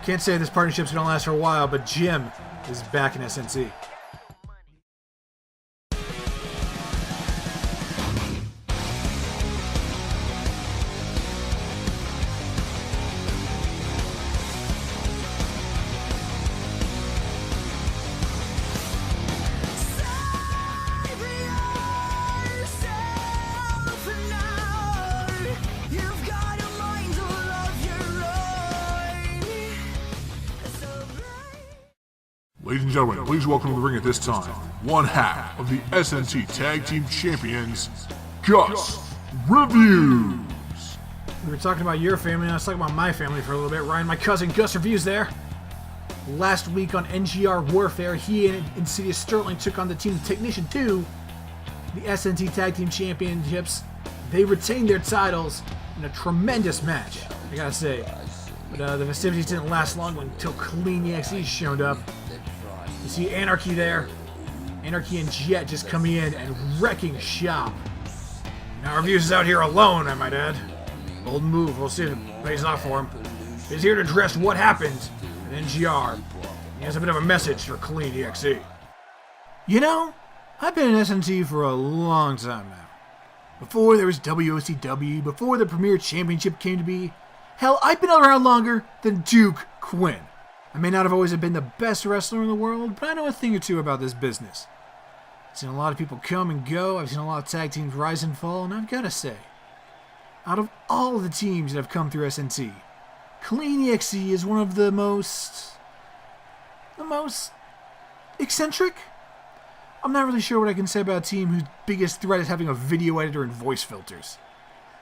Speaker 1: Can't say this partnership's gonna last for a while, but Jim is back in SNT.
Speaker 7: Ladies and gentlemen, please welcome to the ring at this time, one half of the SNT Tag Team Champions, Gus Reviews.
Speaker 1: We were talking about your family, and I was talking about my family for a little bit. Ryan, my cousin, Gus Reviews there. Last week on NGR Warfare, he and Insidious Sterling took on the Team Technician 2, the SNT Tag Team Championships. They retained their titles in a tremendous match, I gotta say. But the festivities didn't last long until Clean EXE showed up. You see Anarchy there. Anarchy and Jet just coming in and wrecking shop. Now Reviews is out here alone, I might add. Bold move, we'll see if it pays off for him. He's here to address what happened at NGR. He has a bit of a message for Clean EXE. You know, I've been in SNT for a long time now. Before there was WOCW, before the Premier Championship came to be, hell, I've been around longer than Duke Quinn. I may not have always been the best wrestler in the world, but I know a thing or two about this business. I've seen a lot of people come and go, I've seen a lot of tag teams rise and fall, and I've got to say, out of all the teams that have come through SNT, Clean EXE is one of the most eccentric? I'm not really sure what I can say about a team whose biggest threat is having a video editor and voice filters.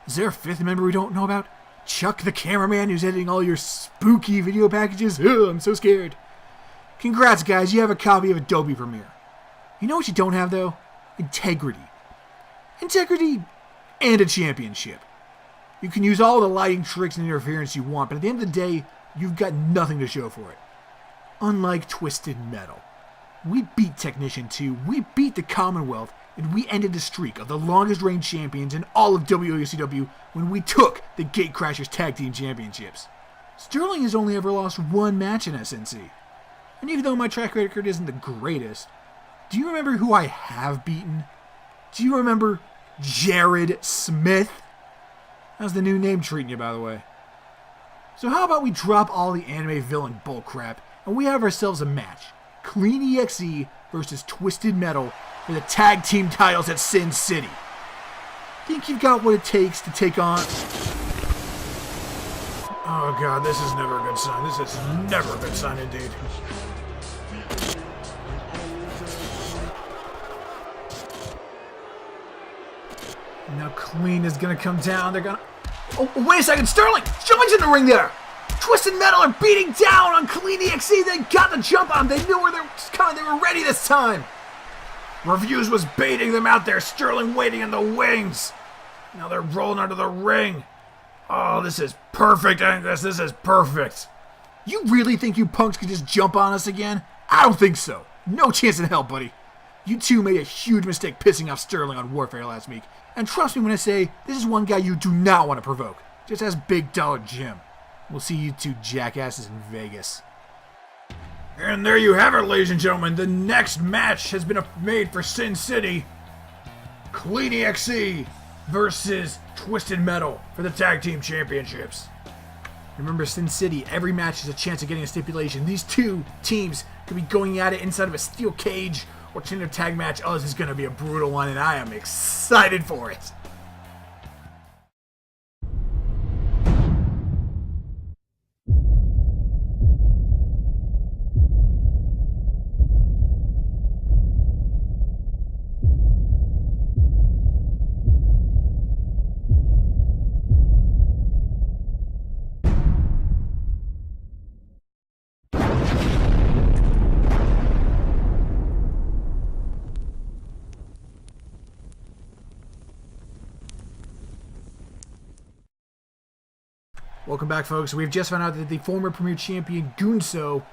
Speaker 1: Is there a fifth member we don't know about? Chuck the cameraman who's editing all your spooky video packages? Ugh, I'm so scared. Congrats, guys. You have a copy of Adobe Premiere. You know what you don't have, though? Integrity. Integrity and a championship. You can use all the lighting tricks and interference you want, but at the end of the day, you've got nothing to show for it. Unlike Twisted Metal. We beat Technician 2, we beat the Commonwealth, and we ended the streak of the longest reigning champions in all of WOCW when we took the Gatecrashers Tag Team Championships. Sterling has only ever lost one match in SNC. And even though my track record isn't the greatest, do you remember who I have beaten? Do you remember Jared Smith? How's the new name treating you, by the way? So how about we drop all the anime villain bullcrap and we have ourselves a match. Clean EXE versus Twisted Metal for the tag team titles at Sin City. Think you've got what it takes to take on... Oh god, this is never a good sign. This is never a good sign indeed. Now Clean is gonna come down. They're gonna... Oh, wait a second, Sterling! Sterling's in the ring there! Twisted Metal are beating down on Clean EXE. They got the jump on them. They knew where they were coming. They were ready this time. Reviews was baiting them out there. Sterling waiting in the wings. Now they're rolling under the ring. Oh, this is perfect, Angus. This is perfect. You really think you punks could just jump on us again? I don't think so. No chance in hell, buddy. You two made a huge mistake pissing off Sterling on Warfare last week. And trust me when I say, this is one guy you do not want to provoke. Just as Big Dollar Jim. We'll see you two jackasses in Vegas. And there you have it, ladies and gentlemen. The next match has been made for Sin City. Clean EXE versus Twisted Metal for the Tag Team Championships. Remember, Sin City, every match is a chance of getting a stipulation. These two teams could be going at it inside of a steel cage or in a tag match. Oh, this is going to be a brutal one, and I am excited for it. Welcome back, folks. We've just found out that the former Premier Champion Gunso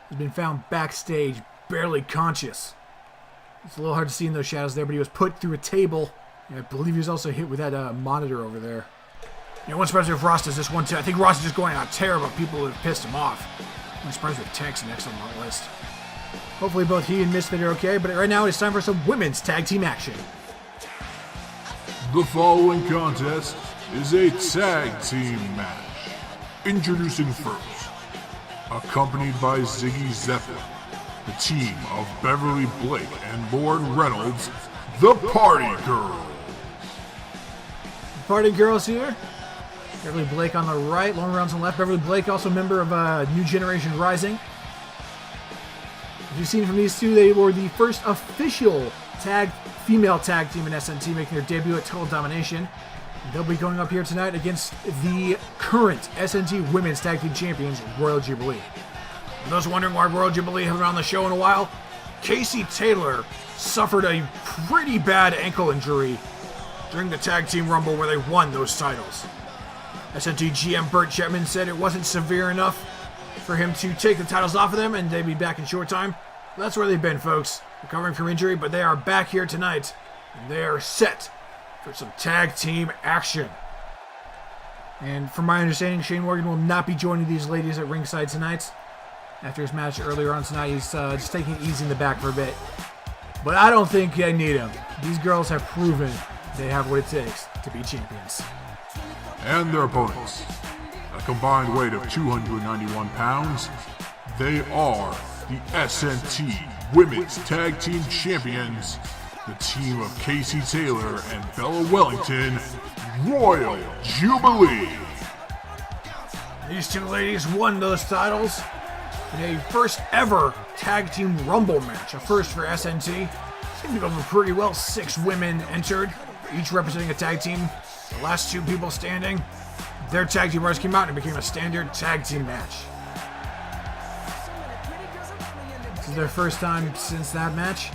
Speaker 1: has been found backstage, barely conscious.
Speaker 3: It's a little hard to see in those shadows there, but he was put through a table. And I believe he was also hit with that monitor over there.
Speaker 1: Yeah, one surprised if Ross does this one too. I think Ross is just going on a tear about people who have pissed him off. I'm surprised if Tank's next on the list.
Speaker 3: Hopefully both he and Misfit are okay, but right now it's time for some women's tag team action.
Speaker 7: The following contest is a tag team match. Introducing first, accompanied by Ziggy Zeppelin, the team of Beverly Blake and Lauren Reynolds, the Party Girls.
Speaker 3: Party Girls here. Beverly Blake on the right, Lauren Reynolds on the left. Beverly Blake, also a member of New Generation Rising. As you've seen from these two, they were the first official female tag team in SNT, making their debut at Total Domination. They'll be going up here tonight against the current SNT Women's Tag Team Champions, Royal Jubilee.
Speaker 1: For those wondering why Royal Jubilee haven't been on the show in a while, Casey Taylor suffered a pretty bad ankle injury during the Tag Team Rumble where they won those titles. SNT GM Burt Chapman said it wasn't severe enough for him to take the titles off of them and they'd be back in short time. That's where they've been, folks, recovering from injury, but they are back here tonight and they are set for some tag team action.
Speaker 3: And from my understanding, Shane Morgan will not be joining these ladies at ringside tonight. After his match earlier on tonight, he's just taking it easy in the back for a bit. But I don't think they need him. These girls have proven they have what it takes to be champions.
Speaker 7: And their opponents, a combined weight of 291 pounds, they are the SNT Women's Tag Team Champions, the team of Casey Taylor and Bella Wellington, Royal Jubilee.
Speaker 1: These two ladies won those titles in a first ever Tag Team Rumble match, a first for SNT. Seemed to go over pretty well. 6 women entered, each representing a tag team. The last 2 people standing, their tag team runners came out and it became a standard tag team match.
Speaker 3: This is their first time since that match.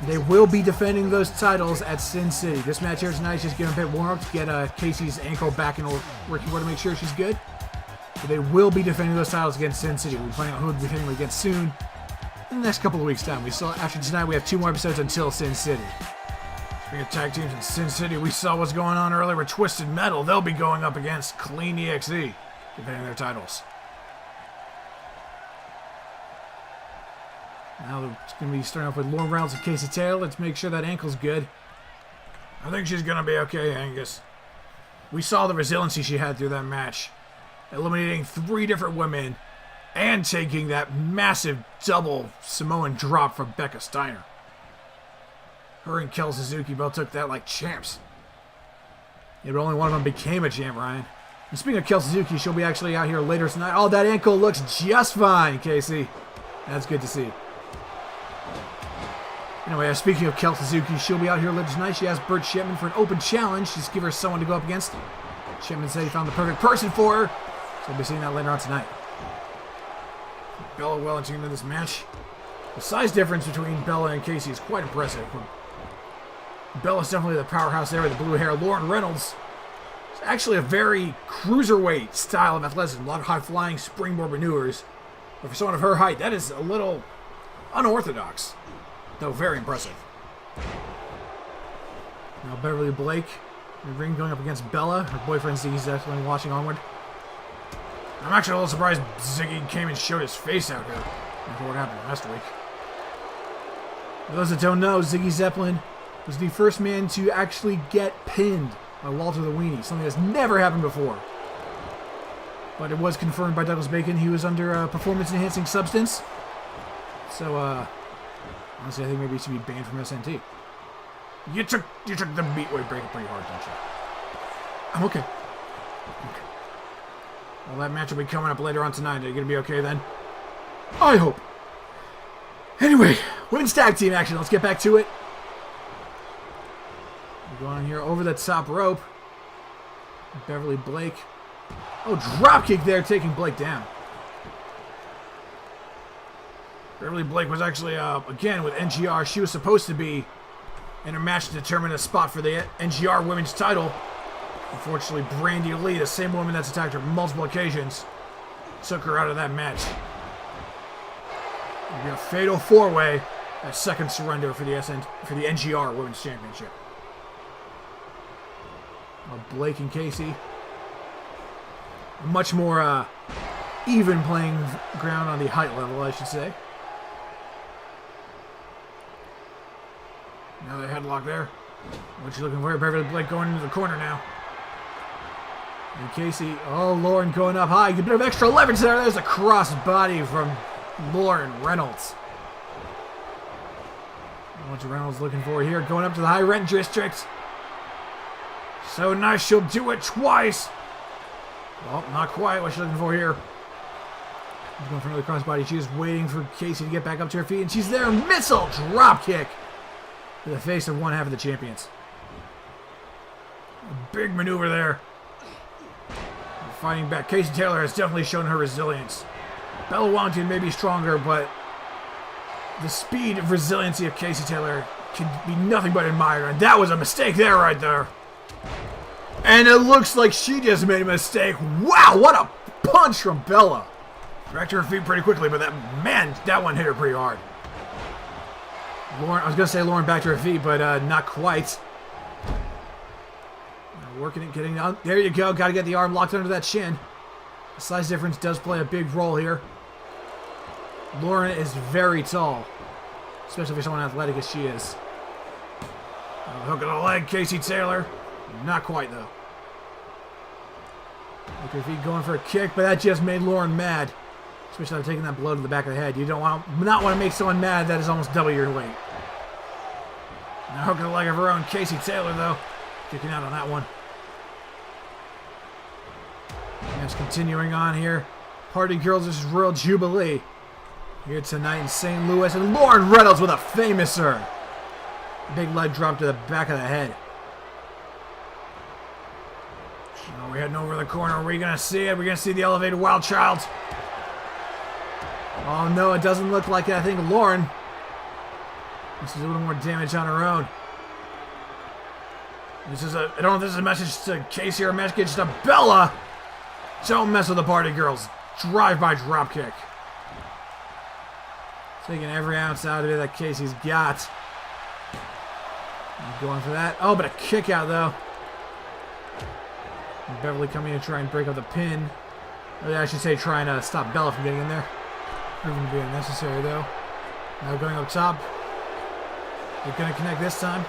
Speaker 3: They will be defending those titles at Sin City. This match here tonight is just getting a bit warm up to get Casey's ankle back in working order to make sure she's good. But they will be defending those titles against Sin City. We'll be finding out who we'll be defending against soon. In the next couple of weeks' time. After tonight, we have 2 more episodes until Sin City.
Speaker 1: Speaking of tag teams in Sin City, we saw what's going on earlier with Twisted Metal. They'll be going up against Clean EXE, defending their titles.
Speaker 3: Now it's going to be starting off with Lauren Reynolds and Casey Taylor. Let's make sure that ankle's good.
Speaker 1: I think she's going to be okay, Angus. We saw the resiliency she had through that match, eliminating 3 different women and taking that massive double Samoan drop from Becca Steiner. Her and Kel Suzuki both took that like champs.
Speaker 3: Yeah, but only one of them became a champ, Ryan. And speaking of Kel Suzuki, she'll be actually out here later tonight. Oh, that ankle looks just fine, Casey. That's good to see. Anyway, speaking of Kel Suzuki, she'll be out here later tonight. She asked Burt Shipman for an open challenge. Just give her someone to go up against. Shipman said he found the perfect person for her. So we'll be seeing that later on tonight.
Speaker 1: Bella Wellington in this match. The size difference between Bella and Casey is quite impressive. Bella's definitely the powerhouse there with the blue hair. Lauren Reynolds is actually a very cruiserweight style of athleticism. A lot of high-flying springboard maneuvers. But for someone of her height, that is a little unorthodox, though very impressive.
Speaker 3: Now Beverly Blake in the ring going up against Bella. Her boyfriend Ziggy's definitely watching onward.
Speaker 1: I'm actually a little surprised Ziggy came and showed his face out here after what happened last week.
Speaker 3: For those that don't know, Ziggy Zeppelin was the first man to actually get pinned by Walter the Weenie, something that's never happened before. But it was confirmed by Douglas Bacon he was under a performance-enhancing substance. So, honestly, I think maybe he should be banned from SNT.
Speaker 1: You took the Meatwave break pretty hard, don't you?
Speaker 3: I'm okay.
Speaker 1: Well, that match will be coming up later on tonight. Are you going to be okay then?
Speaker 3: I hope. Anyway, women's tag team action. Let's get back to it. We're going here over the top rope. Beverly Blake. Oh, dropkick there, taking Blake down.
Speaker 1: Beverly Blake was actually, again, with NGR. She was supposed to be in a match to determine a spot for the NGR women's title. Unfortunately, Brandy Lee, the same woman that's attacked her multiple occasions, took her out of that match. It'll be a fatal 4-way That second surrender for the NGR Women's Championship. Blake and Casey. A much more even playing ground on the height level, I should say. Another headlock there. What you looking for? Beverly Blake going into the corner now. And Casey, oh, Lauren going up high. A bit of extra leverage there. There's a cross body from Lauren Reynolds. What's Reynolds looking for here? Going up to the high rent district. So nice, she'll do it twice. Well, not quite. What's she looking for here? She's going for another crossbody. She's waiting for Casey to get back up to her feet, and she's there. Missile drop kick to the face of one half of the champions. A big maneuver there. Fighting back. Casey Taylor has definitely shown her resilience. Bella Wellington may be stronger, but the speed and resiliency of Casey Taylor can be nothing but admired. And that was a mistake there, right there. And it looks like she just made a mistake. Wow, what a punch from Bella. Back to her feet pretty quickly, but that one hit her pretty hard. Lauren, I was going to say Lauren back to her feet, but not quite. Working it, getting down. There you go. Got to get the arm locked under that shin. The size difference does play a big role here. Lauren is very tall, especially for someone athletic as she is. Hook of the leg, Casey Taylor. Not quite, though. Look at her feet going for a kick, but that just made Lauren mad. Especially after taking that blow to the back of the head. You don't want to make someone mad that is almost double your weight. Now hook of the leg of her own, Casey Taylor, though. Kicking out on that one. Match continuing on here. Party Girls vs. Royal Jubilee. Here tonight in St. Louis. And Lauren Reynolds with a famouser. Big leg drop to the back of the head. Now we're heading over the corner. Are we going to see it? We're going to see the elevated Wild Child. Oh no, it doesn't look like it. I think Lauren. This is a little more damage on her own. I don't know if this is a message to Casey or a message to Bella. Don't mess with the Party Girls. Drive-by dropkick. Taking every ounce out of it that Casey's got. Going for that. Oh, but a kick out though. And Beverly coming in to try and break up the pin. Or I should say trying to stop Bella from getting in there. Proving to be unnecessary though. Now going up top. They're going to connect this time.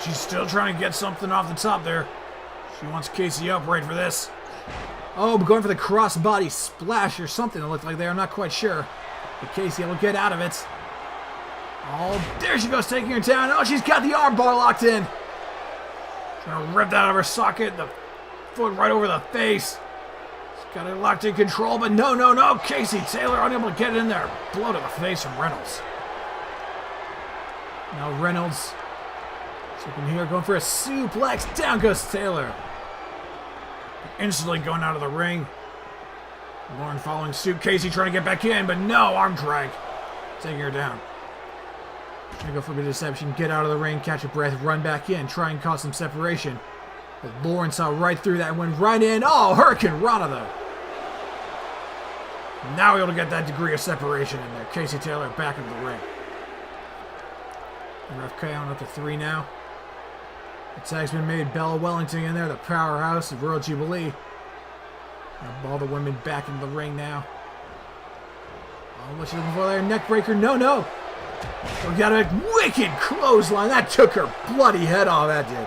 Speaker 1: She's still trying to get something off the top there. She wants Casey up right for this. Oh, but going for the crossbody splash or something it looked like there. I'm not quite sure. But Casey will get out of it. Oh, there she goes, taking her down. Oh, she's got the arm bar locked in. Trying to rip that out of her socket. The foot right over the face. She's got it locked in control, but no. Casey Taylor unable to get it in there. Blow to the face from Reynolds. Now Reynolds. Looking here, going for a suplex. Down goes Taylor. Instantly going out of the ring. Lauren following suit. Casey trying to get back in, but no, arm drag. Taking her down. Trying to go for a bit of deception. Get out of the ring, catch a breath, run back in, try and cause some separation. But Lauren saw right through that and went right in. Oh, Hurricane Rana though. Now able to get that degree of separation in there. Casey Taylor back into the ring. Ref count up to 3 now. The tag's been made. Bella Wellington in there, the powerhouse of Royal Jubilee. All the women back in the ring now. Oh, what's she looking for there? Neck breaker. No. We got a wicked clothesline. That took her bloody head off, that did.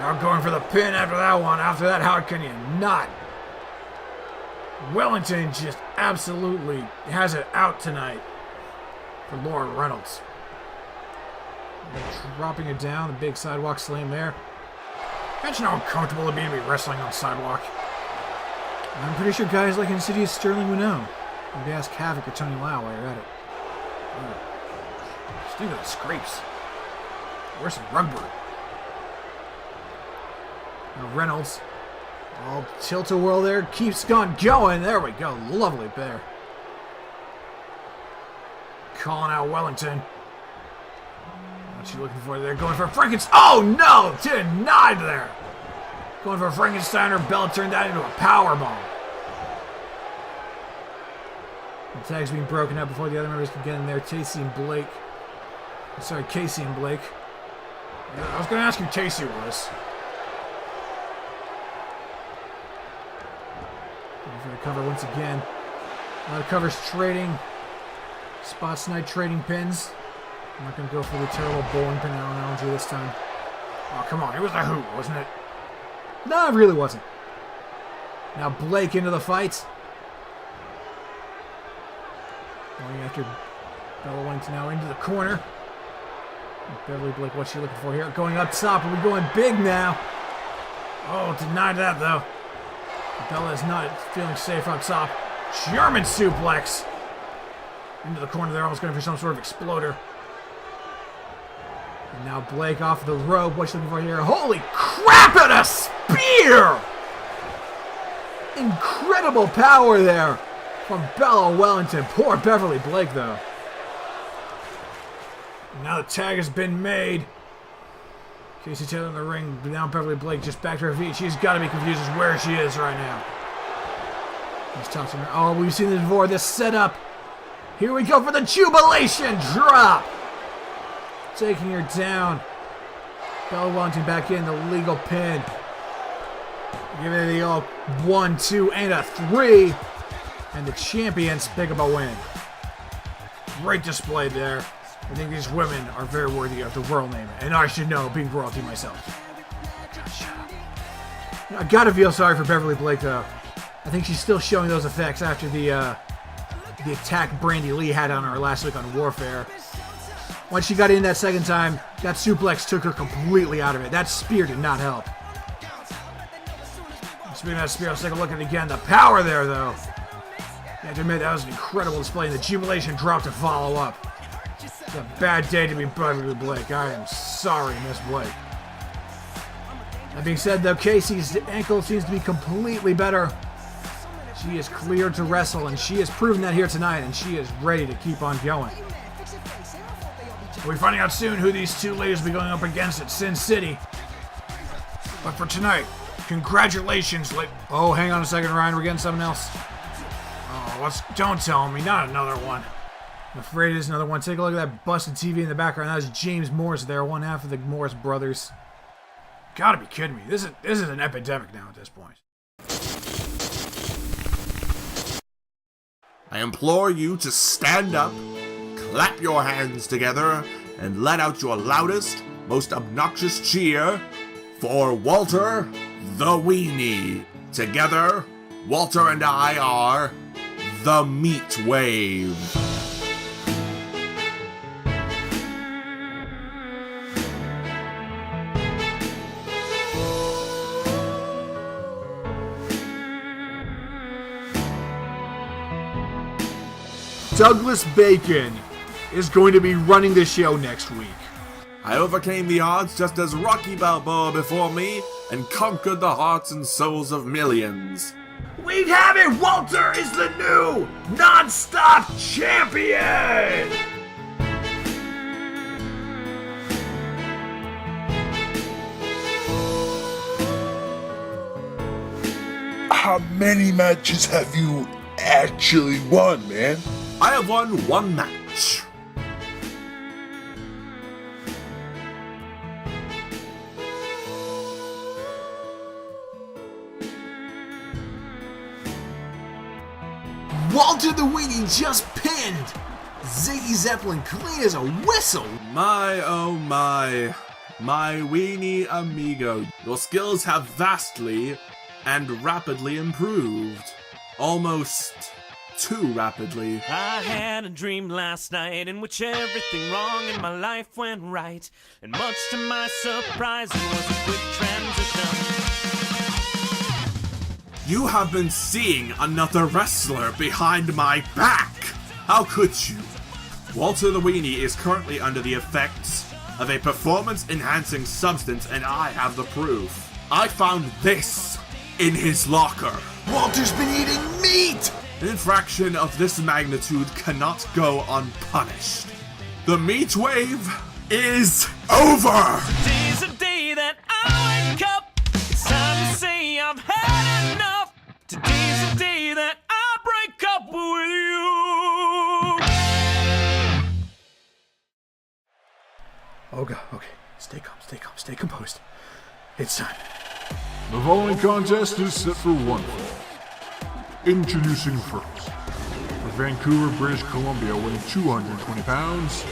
Speaker 1: Now going for the pin after that one. After that, how can you not? Wellington just absolutely has it out tonight for Lauren Reynolds. Dropping it down, the big sidewalk slam there. Imagine how uncomfortable it'd be to be wrestling on the sidewalk. I'm pretty sure guys like Insidious Sterling would know. Maybe ask Havoc or Tony Lau while you're at it. Just think of the scrapes. Where's some rubber? Now Reynolds. All tilt-a-whirl there. Keeps going. There we go. Lovely there. Calling out Wellington. What's she looking for there? Going for Frankenstein. Oh no! Denied there. Going for Frankensteiner. Bella turned that into a powerbomb. The tag's being broken up before the other members can get in there. Casey and Blake. Sorry, Casey and Blake. Yeah, I was going to ask who Casey was. For the cover once again. A lot of covers trading. Spots night trading pins. I'm not going to go for the terrible bowling pin analogy this time. Oh, come on. It was a hoot, wasn't it? No, it really wasn't. Now Blake into the fight. Going after Bella Wellington now into the corner. Beverly Blake, what's she looking for here? Going up top. Are we going big now? Oh, denied that though. Bella is not feeling safe up top. German suplex. Into the corner there, almost going for some sort of exploder. And now Blake off the rope. What's she looking for here? Holy crap, and a spear! Incredible power there from Bella Wellington. Poor Beverly Blake, though. Now the tag has been made. Casey Taylor in the ring. Now Beverly Blake just back to her feet. She's got to be confused as where she is right now. He's tossing her. Oh, we've seen this before. This setup. Here we go for the jubilation drop. Taking her down. Bella Wellington back in the legal pin. Give it the old 1, 2, and a 3. And the champions pick up a win. Great display there. I think these women are very worthy of the royal name. And I should know, being royalty myself. I gotta feel sorry for Beverly Blake, though. I think she's still showing those effects after the attack Brandy Lee had on her last week on Warfare. Once she got in that second time, that suplex took her completely out of it. That spear did not help. Speaking of that spear, let's take a look at it again. The power there, though. You have to admit, that was an incredible display. And the jubilation drop to follow up. It's a bad day to be Beverly Blake. I am sorry, Miss Blake. That being said, though, Casey's ankle seems to be completely better. She is cleared to wrestle, and she has proven that here tonight, and she is ready to keep on going. We'll be finding out soon who these two ladies will be going up against at Sin City. But for tonight, congratulations, oh, hang on a second, Ryan. We're getting something else. Oh, don't tell me. Not another one. I'm afraid it is another one. Take a look at that busted TV in the background. That was James Morris there, one half of the Morris brothers. Gotta be kidding me. This is an epidemic now at this point.
Speaker 8: I implore you to stand up, clap your hands together, and let out your loudest, most obnoxious cheer for Walter the Weenie. Together, Walter and I are the Meatwave.
Speaker 3: Douglas Bacon is going to be running the show next week.
Speaker 8: I overcame the odds just as Rocky Balboa before me and conquered the hearts and souls of millions.
Speaker 3: We have it! Walter is the new non-stop champion!
Speaker 4: How many matches have you actually won, man?
Speaker 8: I have won one match.
Speaker 3: Walter the Weenie just pinned Ziggy Zeppelin clean as a whistle.
Speaker 8: My oh my weenie amigo. Your skills have vastly and rapidly improved. Almost too rapidly.
Speaker 5: I had a dream last night in which everything wrong in my life went right. And much to my surprise, it was a quick transition.
Speaker 8: You have been seeing another wrestler behind my back. How could you? Walter the Weenie is currently under the effects of a performance-enhancing substance, and I have the proof. I found this in his locker.
Speaker 3: Walter's been eating meat!
Speaker 8: An infraction of this magnitude cannot go unpunished. The Meatwave is over!
Speaker 5: Today's the day that I wake up. It's time to say I've had enough. Today's the day that I break up with you.
Speaker 3: God. Okay. Stay calm, stay composed. It's time.
Speaker 7: The following contest is set for one fall. Introducing first, from Vancouver, British Columbia, weighing 220 pounds,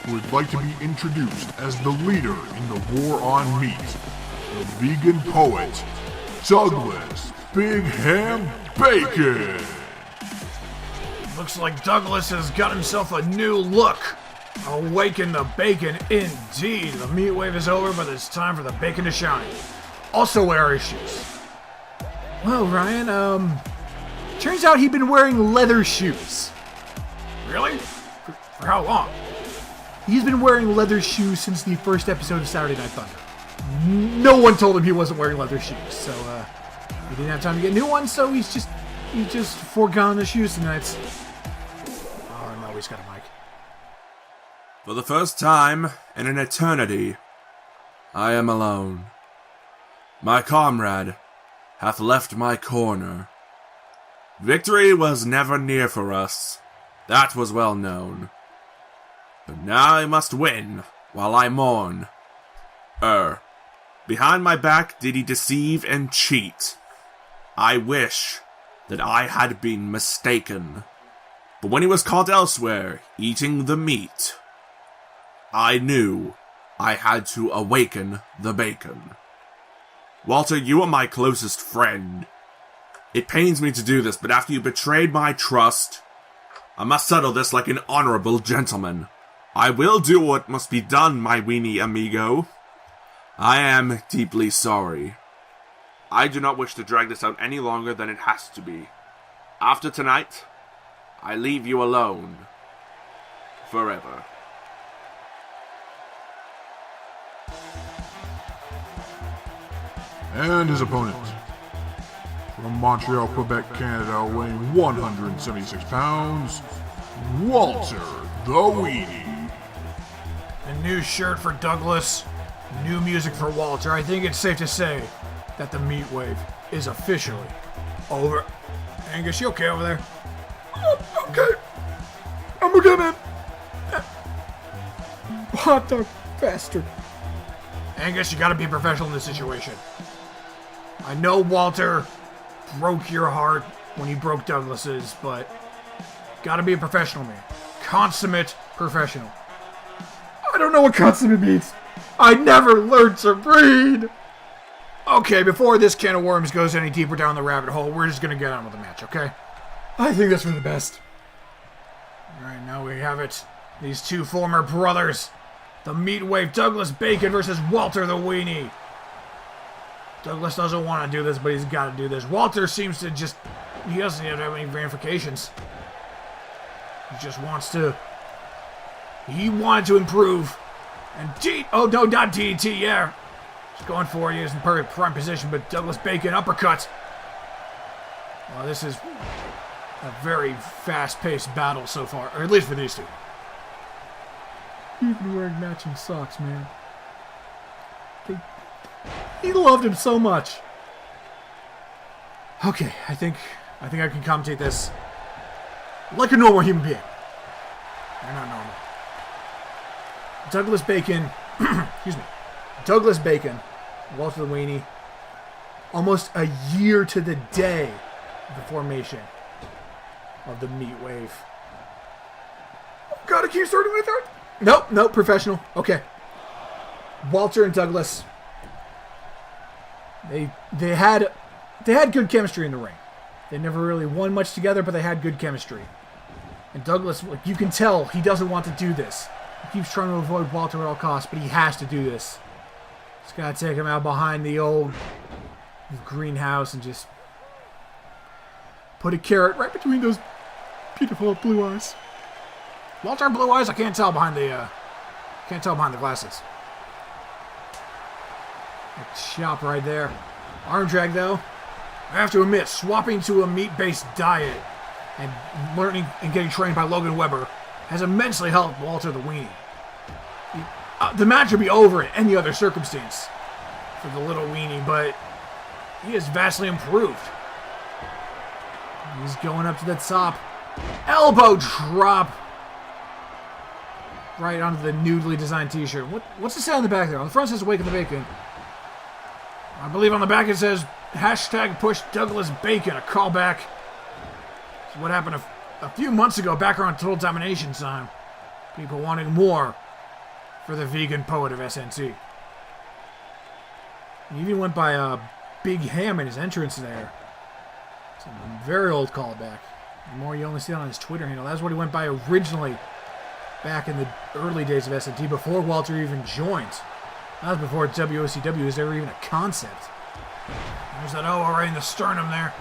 Speaker 7: who would like to be introduced as the leader in the war on meat, the vegan poet, Douglas Big Ham Bacon.
Speaker 1: Looks like Douglas has got himself a new look. Awaken the bacon, indeed. The meat wave is over, but it's time for the bacon to shine. Also wear his shoes.
Speaker 3: Well, Ryan, turns out he'd been wearing leather shoes.
Speaker 1: Really? For how long?
Speaker 3: He's been wearing leather shoes since the first episode of Saturday Night Thunder. No one told him he wasn't wearing leather shoes, so he didn't have time to get new ones, so he's just foregone the shoes tonight. Oh no, he's got a mic.
Speaker 8: For the first time in an eternity, I am alone. My comrade hath left my corner. Victory was never near for us. That was well known. But now I must win while I mourn. Behind my back did he deceive and cheat. I wish that I had been mistaken. But when he was caught elsewhere, eating the meat, I knew I had to awaken the bacon. Walter, you are my closest friend. It pains me to do this, but after you betrayed my trust, I must settle this like an honorable gentleman. I will do what must be done, my weenie amigo. I am deeply sorry. I do not wish to drag this out any longer than it has to be. After tonight, I leave you alone. Forever.
Speaker 7: And his opponent, from Montreal, Quebec, Canada, weighing 176 pounds, Walter the Weenie.
Speaker 1: A new shirt for Douglas, new music for Walter. I think it's safe to say that the meat wave is officially over. Angus, you okay over there?
Speaker 3: Oh, okay. I'm okay, man. Hot dog bastard.
Speaker 1: Angus, you gotta be professional in this situation. I know Walter broke your heart when he broke Douglas's, but gotta be a professional, man. Consummate professional.
Speaker 3: I don't know what consummate means. I never learned to read.
Speaker 1: Okay, before this can of worms goes any deeper down the rabbit hole, we're just gonna get on with the match, okay?
Speaker 3: I think that's for the best.
Speaker 1: Alright, now we have it. These two former brothers. The Meatwave, Douglas Bacon versus Walter the Weenie. Douglas doesn't want to do this, but he's got to do this. Walter seems to just... he doesn't even have any ramifications. He just wants to... he wanted to improve. And oh no, not DDT, yeah. Just going for it. He is in perfect prime position, but Douglas Bacon uppercut. Well, this is a very fast-paced battle so far, or at least for these two.
Speaker 3: Even wearing matching socks, man. He loved him so much. Okay, I think I can commentate this like a normal human being. They're not normal. Douglas Bacon, excuse me. Douglas Bacon, Walter the Weenie, almost a year to the day of the formation of the Meat Wave. Oh God, I keep starting with it. Nope, professional. Okay. Walter and Douglas, they had good chemistry in the ring. They never really won much together, but they had good chemistry. And Douglas, like, you can tell he doesn't want to do this. He keeps trying to avoid Walter at all costs, but he has to do this. He's got to take him out behind the old greenhouse and just put a carrot right between those beautiful blue eyes.
Speaker 1: Walter blue eyes? I can't tell behind the glasses.
Speaker 3: A chop right there. Arm drag though.
Speaker 1: I have to admit, swapping to a meat-based diet and learning and getting trained by Logan Webber has immensely helped Walter the Weenie. The match would be over in any other circumstance for the little weenie, but he is vastly improved.
Speaker 3: He's going up to the top. Elbow drop.
Speaker 1: right onto the newly designed t-shirt. What's it say on the back there? On the front it says Awaken the Bacon. I believe on the back it says hashtag push Douglas Bacon, a callback to what happened a few months ago back around Total Domination time. People wanted more for the vegan poet of SNT. He even went by a Big Ham in his entrance there. It's a very old callback. The more you only see it on his Twitter handle. That's what he went by originally back in the early days of SNT, before Walter even joined. That was before WOCW was ever even a concept. There's that O right in the sternum there.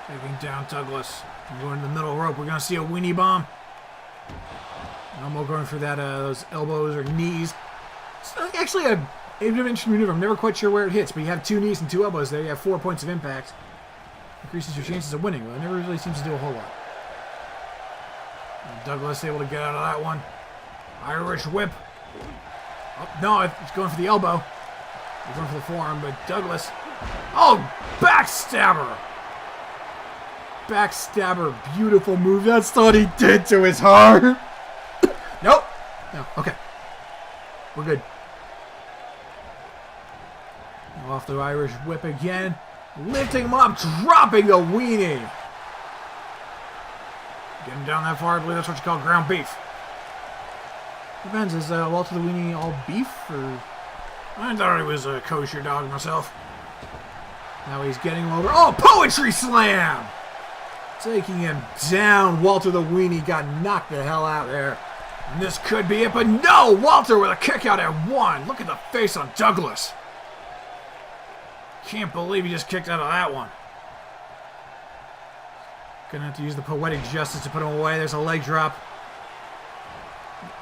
Speaker 1: Taking down Douglas. And going to the middle rope. We're going to see a weenie bomb. Elmo going for that those elbows or knees. It's actually a interesting maneuver. I'm never quite sure where it hits, but you have 2 knees and 2 elbows there. You have 4 points of impact. Increases your chances of winning, but it never really seems to do a whole lot. And Douglas able to get out of that one. Irish whip. Oh, no, it's going for the elbow. He's going for the forearm, but Douglas. Oh, backstabber. Backstabber, beautiful move. That's what he did to his heart. Nope. No, okay. We're good. Off the Irish whip again. Lifting him up, dropping the weenie. Getting down that far, I believe that's what you call ground beef. Depends, is Walter the Weenie all beef, or... I thought he was a kosher dog myself. Now he's getting over... Oh, poetry slam! Taking him down. Walter the Weenie got knocked the hell out there. And this could be it, but no! Walter with a kick out at 1. Look at the face on Douglas. Can't believe he just kicked out of that one. Gonna have to use the poetic justice to put him away. There's a leg drop.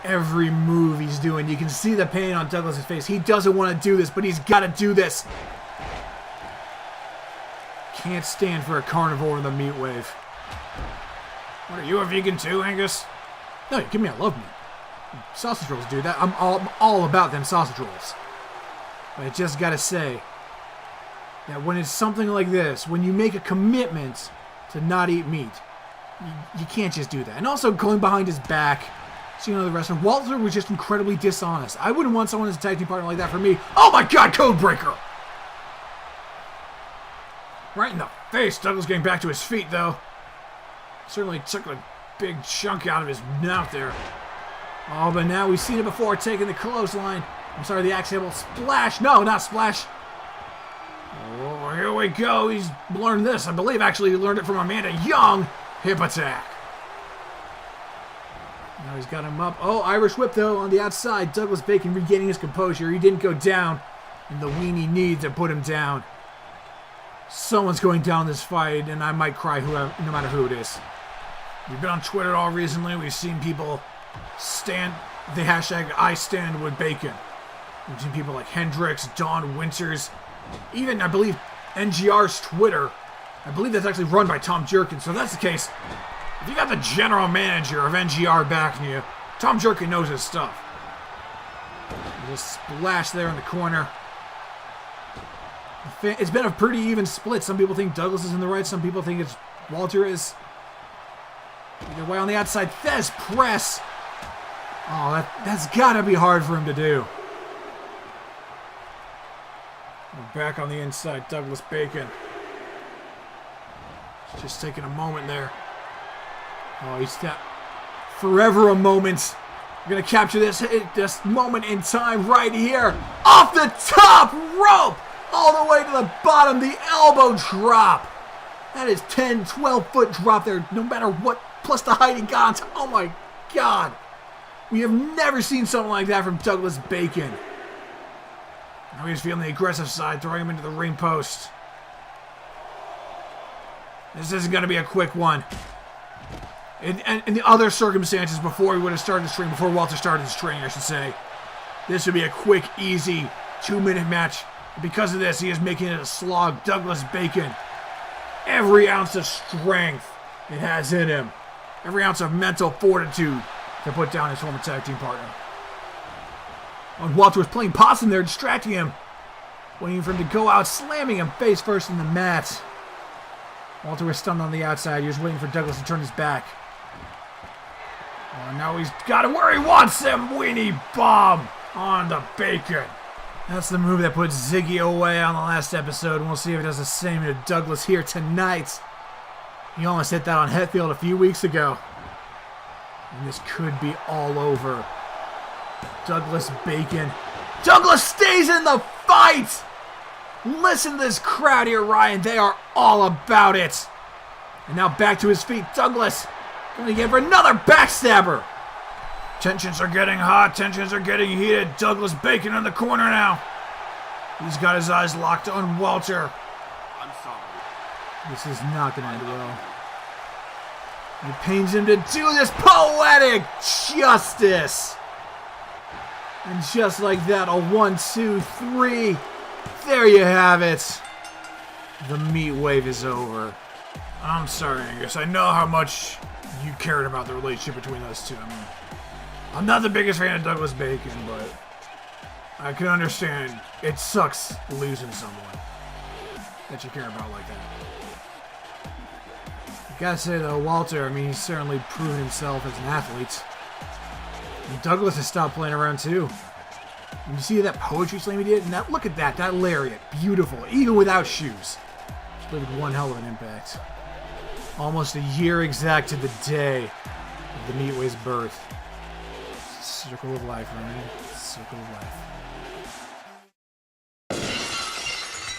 Speaker 1: Every move he's doing, you can see the pain on Douglas's face. He doesn't want to do this, but he's got to do this. Can't stand for a carnivore in the Meatwave. What, are you a vegan too, Angus? No, you give me a love meat. Sausage rolls, dude. I'm all about them sausage rolls. But I just gotta say that when it's something like this, when you make a commitment to not eat meat, you can't just do that. And also going behind his back, seeing another wrestler. Walter was just incredibly dishonest. I wouldn't want someone as a tag team partner like that for me. Oh my God, Codebreaker! Right in the face. Douglas getting back to his feet though. Certainly took a big chunk out of his mouth there. Oh, but now we've seen it before, taking the clothesline. I'm sorry, the accidental splash. No, not splash. Oh, here we go. He's learned this. I believe actually he learned it from Amanda Young. Hip attack. Now he's got him up. Oh, Irish whip though on the outside. Douglas Bacon regaining his composure. He didn't go down, and the weenie needs to put him down. Someone's going down this fight, and I might cry no matter who it is. We've been on Twitter all recently. We've seen people stand the hashtag I stand with bacon. We've seen people like Hendrix, Dawn Winters, even I believe NGR's Twitter. I believe that's actually run by Tom Jerkin. So if that's the case, if you got the general manager of NGR backing you, Tom Jerkin knows his stuff. There's a splash there in the corner. It's been a pretty even split. Some people think Douglas is in the right. Some people think it's Walter is. Either way, on the outside, Thez press. Oh, that's got to be hard for him to do. We're back on the inside, Douglas Bacon. Just taking a moment there. Oh, he's got forever a moment. We're going to capture this moment in time right here. Off the top rope. All the way to the bottom, the elbow drop. That is 10, 12-foot drop there, no matter what, plus the height he got. Oh my God. We have never seen something like that from Douglas Bacon. Now he's feeling the aggressive side, throwing him into the ring post. This isn't going to be a quick one. In the other circumstances, before he would have started his training, before Walter started his training, I should say, this would be a quick, easy 2-minute match. Because of this, he is making it a slog. Douglas Bacon, every ounce of strength it has in him, every ounce of mental fortitude to put down his former tag team partner. And Walter was playing possum there, distracting him, waiting for him to go out, slamming him face first in the mat. Walter was stunned on the outside. He was waiting for Douglas to turn his back. Oh, now he's got it where he wants him. Weenie bomb on the bacon. That's the move that put Ziggy away on the last episode, and we'll see if it does the same to Douglas here tonight. He almost hit that on Hetfield a few weeks ago. And this could be all over. Douglas Bacon. Douglas stays in the fight! Listen to this crowd here, Ryan. They are all about it. And now back to his feet. Douglas going to get for another backstabber. Tensions are getting hot. Tensions are getting heated. Douglas Bacon in the corner now. He's got his eyes locked on Walter.
Speaker 8: I'm sorry.
Speaker 1: This is not going to end well. It pains him to do this poetic justice. And just like that, a 1, 2, 3. There you have it. The Meatwave is over. I'm sorry, Angus. I know how much you cared about the relationship between those two. I mean, I'm not the biggest fan of Douglas Bacon, but I can understand it sucks losing someone that you care about like that. I gotta say though, Walter, I mean, he's certainly proven himself as an athlete. And Douglas has stopped playing around too. And you see that poetry slam he did? And that, look at that lariat. Beautiful, even without shoes. Just lived one hell of an impact. Almost a year exact to the day of the Meatwave's birth. Circle of life, Ryan. Circle of life.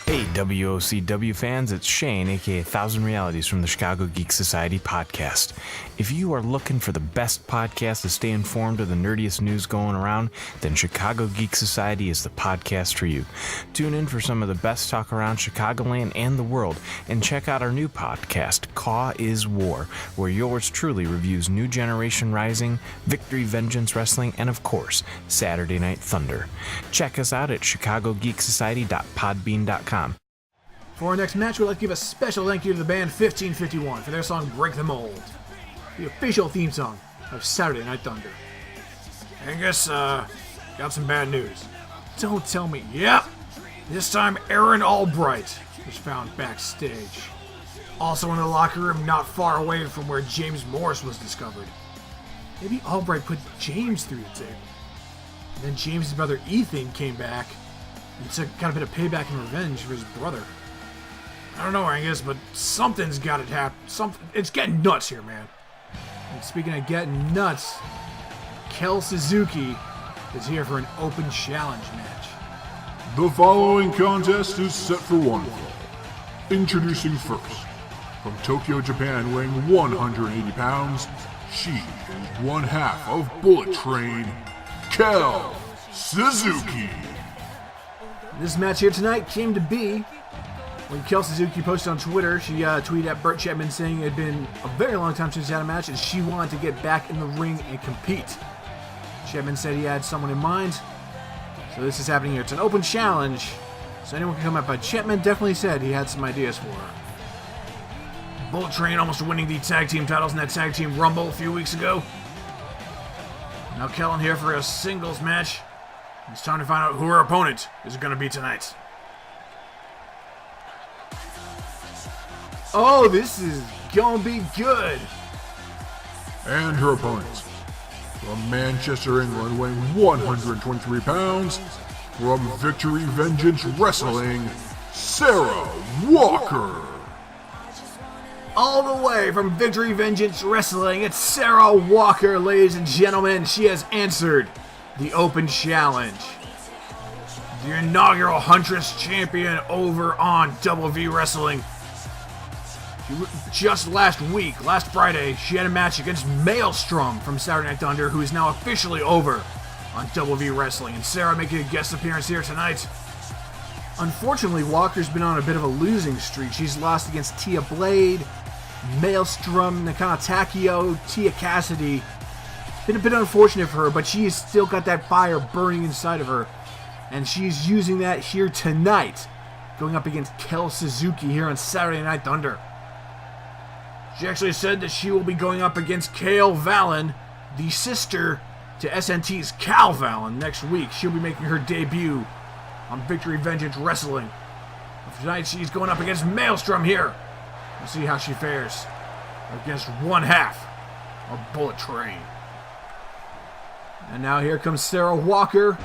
Speaker 9: Hey WOCW fans, it's Shane, aka 1000 Realities from the Chicago Geek Society podcast. If you are looking for the best podcast to stay informed of the nerdiest news going around, then Chicago Geek Society is the podcast for you. Tune in for some of the best talk around Chicagoland and the world, and check out our new podcast, CAW is War, where yours truly reviews New Generation Rising, Victory Vengeance Wrestling, and of course, Saturday Night Thunder. Check us out at chicagogeeksociety.podbean.com.
Speaker 1: For our next match, we'd like to give a special thank you to the band 1551 for their song Break the Mold, the official theme song of Saturday Night Thunder. Angus, got some bad news. Don't tell me. Yep. This time, Aaron Albright was found backstage. Also in the locker room not far away from where James Morris was discovered. Maybe Albright put James through the table. And then James' brother Ethan came back and got a bit of payback and revenge for his brother. I don't know, Angus, but something's got to happen. It's getting nuts here, man. And speaking of getting nuts, Kel Suzuki is here for an open challenge match.
Speaker 7: The following contest is set for one fall. Introducing first, from Tokyo, Japan, weighing 180 pounds, she is one half of Bullet Train, Kel Suzuki.
Speaker 1: This match here tonight came to be when Kel Suzuki posted on Twitter. She tweeted at Burt Chapman saying it had been a very long time since she had a match and she wanted to get back in the ring and compete. Chapman said he had someone in mind, so this is happening here. It's an open challenge, so anyone can come up, but Chapman definitely said he had some ideas for her. Bullet Train almost winning the tag team titles in that tag team rumble a few weeks ago. Now Kel in here for a singles match. It's time to find out who her opponent is going to be tonight. Oh, this is going to be good.
Speaker 7: And her opponent, from Manchester, England, weighing 123 pounds, from Victory Vengeance Wrestling, Sarah Walker.
Speaker 1: All the way from Victory Vengeance Wrestling, it's Sarah Walker, ladies and gentlemen. She has answered the open challenge. The inaugural Huntress champion over on Double V Wrestling. Just last Friday, she had a match against Maelstrom from Saturday Night Thunder, who is now officially over on Double V Wrestling. And Sarah making a guest appearance here tonight. Unfortunately, Walker's been on a bit of a losing streak. She's lost against Tia Blade, Maelstrom, Nakana Takio, Tia Cassidy. Been a bit unfortunate for her, but she has still got that fire burning inside of her. And she's using that here tonight, going up against Kel Suzuki here on Saturday Night Thunder. She actually said that she will be going up against Kale Vallon, the sister to SNT's Cal Vallon, next week. She'll be making her debut on Victory Vengeance Wrestling. Tonight she's going up against Maelstrom here. We'll see how she fares against one half of Bullet Train.
Speaker 3: And now here comes Sarah Walker.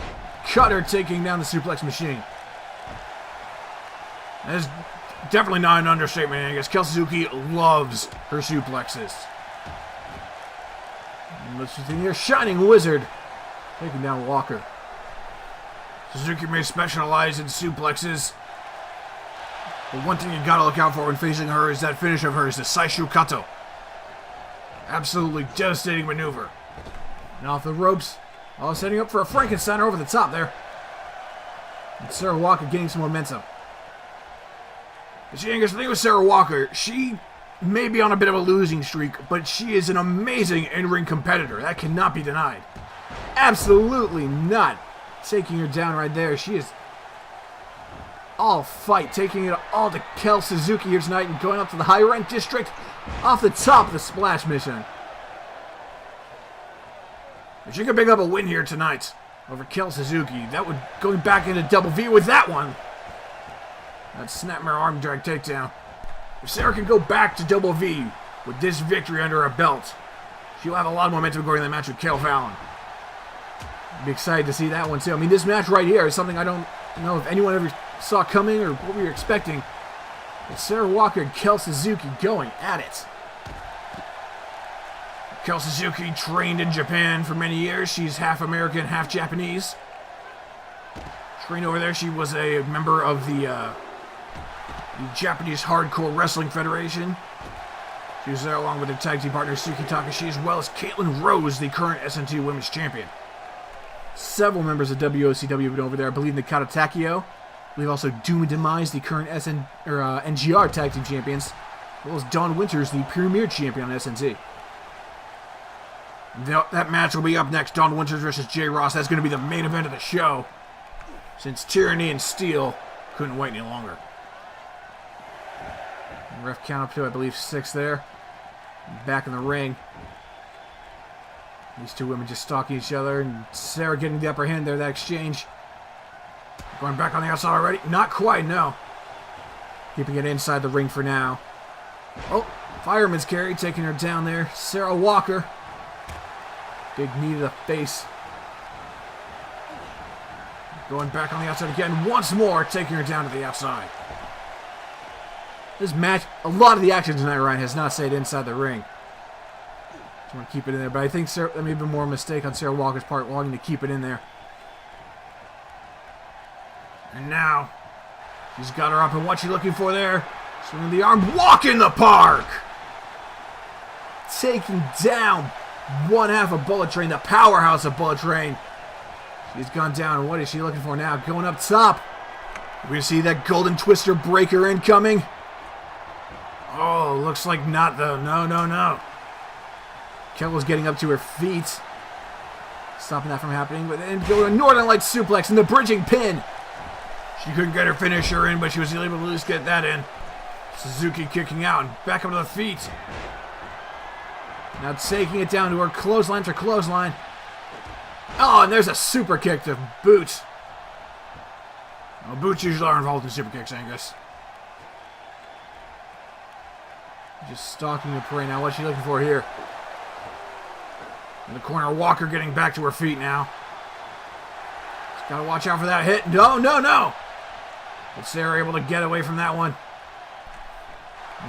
Speaker 3: Cutter taking down the suplex machine. That is definitely not an understatement, Angus. Kel Suzuki loves her suplexes. And let's see here. Shining Wizard taking down Walker. Suzuki may specialize in suplexes, but one thing you gotta look out for when facing her is that finish of hers, the Saishu Kato. Absolutely devastating maneuver. And off the ropes, setting up for a Frankensteiner over the top there. And Sarah Walker getting some momentum. But the thing with Sarah Walker, she may be on a bit of a losing streak, but she is an amazing in-ring competitor. That cannot be denied. Absolutely not. Taking her down right there. She is all fight, taking it all to Kel Suzuki here tonight and going up to the high rent district off the top of the splash mission. If she could pick up a win here tonight over Kel Suzuki, that would going back into double V with that one. That snapmare arm drag takedown. If Sarah can go back to double V with this victory under her belt, she'll have a lot of momentum going in the match with Kel Fallon. I'd be excited to see that one too. I mean, this match right here is something I don't know if anyone ever saw coming or what we were expecting. It's Sarah Walker and Kel Suzuki going at it. Kel Suzuki trained in Japan for many years. She's half American, half Japanese. Trained over there. She was a member of the Japanese Hardcore Wrestling Federation. She was there along with her tag team partner Suki Takashi, as well as Caitlin Rose, the current SNT Women's Champion. Several members of WOCW have been over there. I believe Nakata Takio. I believe also Doom and Demise, the current NGR Tag Team Champions. As well as Dawn Winters, the Premier Champion on SNT. That match will be up next. Dawn Winters versus Jay Ross. That's going to be the main event of the show, since Tyranny and Steel couldn't wait any longer. Ref count up to, I believe, 6 there. Back in the ring. These two women just stalking each other, and Sarah getting the upper hand there, that exchange. Going back on the outside already? Not quite, no. Keeping it inside the ring for now. Oh, fireman's carry, taking her down there. Sarah Walker. Big knee to the face. Going back on the outside again, once more, taking her down to the outside. This match, a lot of the action tonight, Ryan, has not stayed inside the ring. Just want to keep it in there, but I think that may have been more a mistake on Sarah Walker's part, wanting to keep it in there. And now, she's got her up, and what's she looking for there? Swinging the arm, walk in the park! Taking down one half of Bullet Train, the powerhouse of Bullet Train. She's gone down, and what is she looking for now? Going up top. We're going to see that Golden Twister breaker incoming. Oh, looks like not though. No. Kel was getting up to her feet. Stopping that from happening. But then go to a Northern Lights suplex and the bridging pin. She couldn't get her finisher in, but she was able to at least get that in. Suzuki kicking out and back up to the feet. Now taking it down to her clothesline for clothesline. Oh, and there's a super kick to Boots. Well, Boots usually are involved in super kicks, Angus. Just stalking the prey now. What's she looking for here? In the corner, Walker getting back to her feet now. Just gotta watch out for that hit. No. But Sarah able to get away from that one.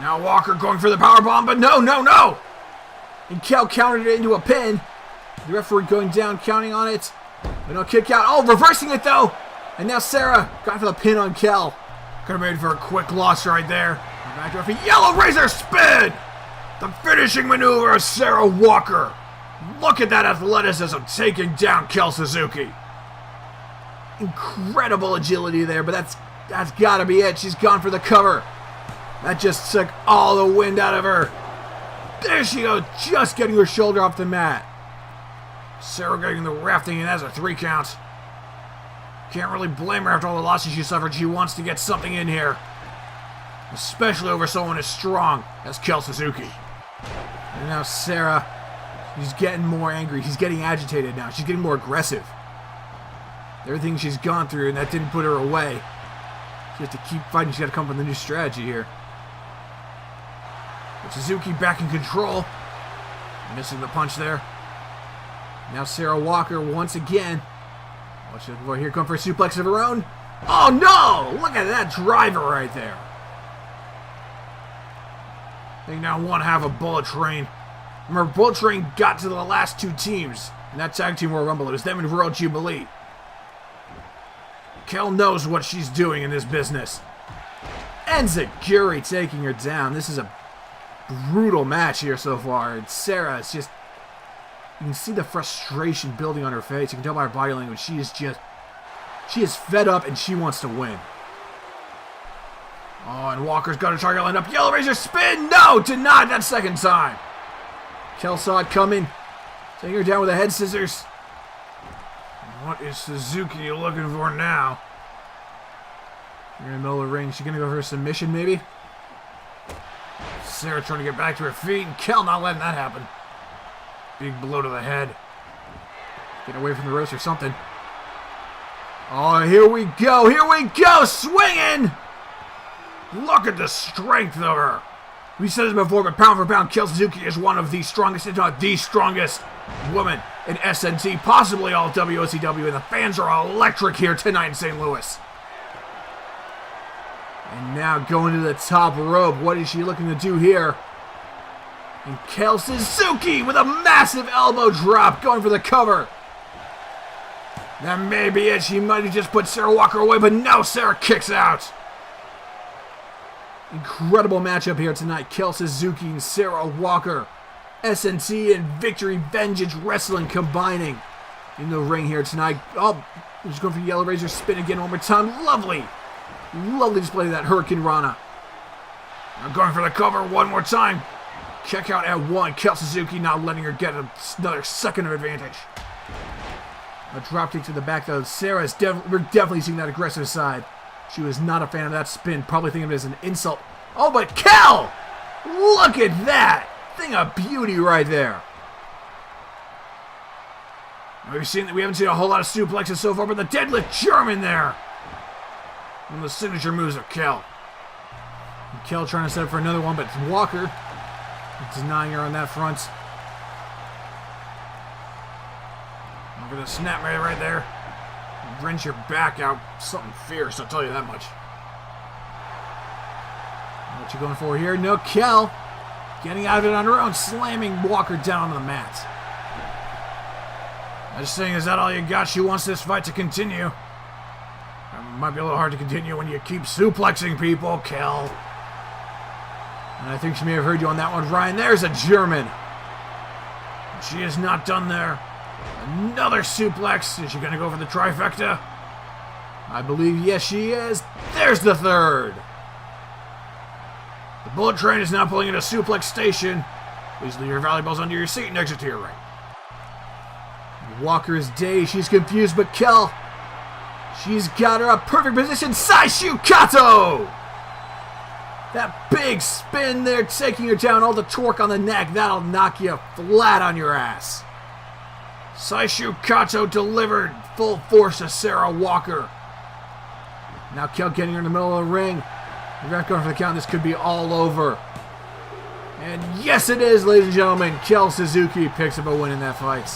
Speaker 3: Now Walker going for the powerbomb, but no. And Kel countered it into a pin. The referee going down, counting on it. But no kick out. Oh, reversing it though. And now Sarah got for the pin on Kel. Could have made for a quick loss right there. Back to her feet. Yellow razor spin. The finishing maneuver of Sarah Walker. Look at that athleticism taking down Kel Suzuki. Incredible agility there, but that's got to be it. She's gone for the cover. That just took all the wind out of her. There she goes, just getting her shoulder off the mat. Sarah getting the rafting, and that's a 3 count. Can't really blame her after all the losses she suffered. She wants to get something in here, especially over someone as strong as Kel Suzuki. And now Sarah, she's getting more angry. She's getting agitated now. She's getting more aggressive. Everything she's gone through, and that didn't put her away. She has to keep fighting. She's got to come up with a new strategy here. But Suzuki back in control. Missing the punch there. Now Sarah Walker once again. Watch it. Here come for a suplex of her own. Oh no! Look at that driver right there. They now one half of Bullet Train. Remember, Bullet Train got to the last two teams in that Tag Team Royal Rumble. It was them and Royal Jubilee. Kel knows what she's doing in this business. Enziguri taking her down. This is a brutal match here so far. And Sarah is just... You can see the frustration building on her face. You can tell by her body language. She is fed up and she wants to win. Oh, and Walker's got her target lined up. Yellow Razor spin! No! Denied that second time. Kel saw it coming. Taking her down with the head scissors. What is Suzuki looking for now? You're in the middle of the ring. She's going to go for a submission, maybe? Sarah trying to get back to her feet, and Kel not letting that happen. Big blow to the head. Get away from the ropes or something. Oh, here we go. Here we go. Swinging. Look at the strength of her. We said this before, but pound for pound, Kel Suzuki is one of the strongest, if not the strongest woman in SNT, possibly all WCW, and the fans are electric here tonight in St. Louis. And now going to the top rope. What is she looking to do here? And Kel Suzuki with a massive elbow drop, going for the cover. That may be it. She might have just put Sarah Walker away, but no, Sarah kicks out. Incredible matchup here tonight. Kel Suzuki and Sarah Walker. SNT and Victory Vengeance Wrestling combining in the ring here tonight. Oh, just going for Yellow Razor spin again one more time. Lovely. Lovely display of that Hurricane Rana. Now going for the cover one more time. Check out at one. Kel Suzuki not letting her get another second of advantage. A dropkick to the back though. Sarah's we're definitely seeing that aggressive side. She was not a fan of that spin. Probably thinking of it as an insult. Oh, but Kel! Look at that! Thing of beauty right there. We haven't seen a whole lot of suplexes so far, but the deadlift German there. One of the signature moves of Kel. And Kel trying to set up for another one, but it's Walker denying her on that front. Look at the snap right there. Wrench your back out. Something fierce, I'll tell you that much. What you going for here? No, Kel getting out of it on her own, slamming Walker down on the mat. I'm just saying, is that all you got? She wants this fight to continue. It might be a little hard to continue when you keep suplexing people, Kel. And I think she may have heard you on that one, Ryan. There's a German. She is not done there. Another suplex. Is she going to go for the trifecta? I believe, yes, she is. There's the third. The Bullet Train is now pulling into suplex station. Please leave your valuables under your seat and exit to your right. Walker is dazed. She's confused, but Kel, she's got her a perfect position. Saishu Kato! That big spin there, taking her down. All the torque on the neck. That'll knock you flat on your ass. Saishu Kato delivered full force to Sarah Walker. Now Kel getting her in the middle of the ring. We're not going for the count. This could be all over. And yes, it is, ladies and gentlemen. Kel Suzuki picks up a win in that fight.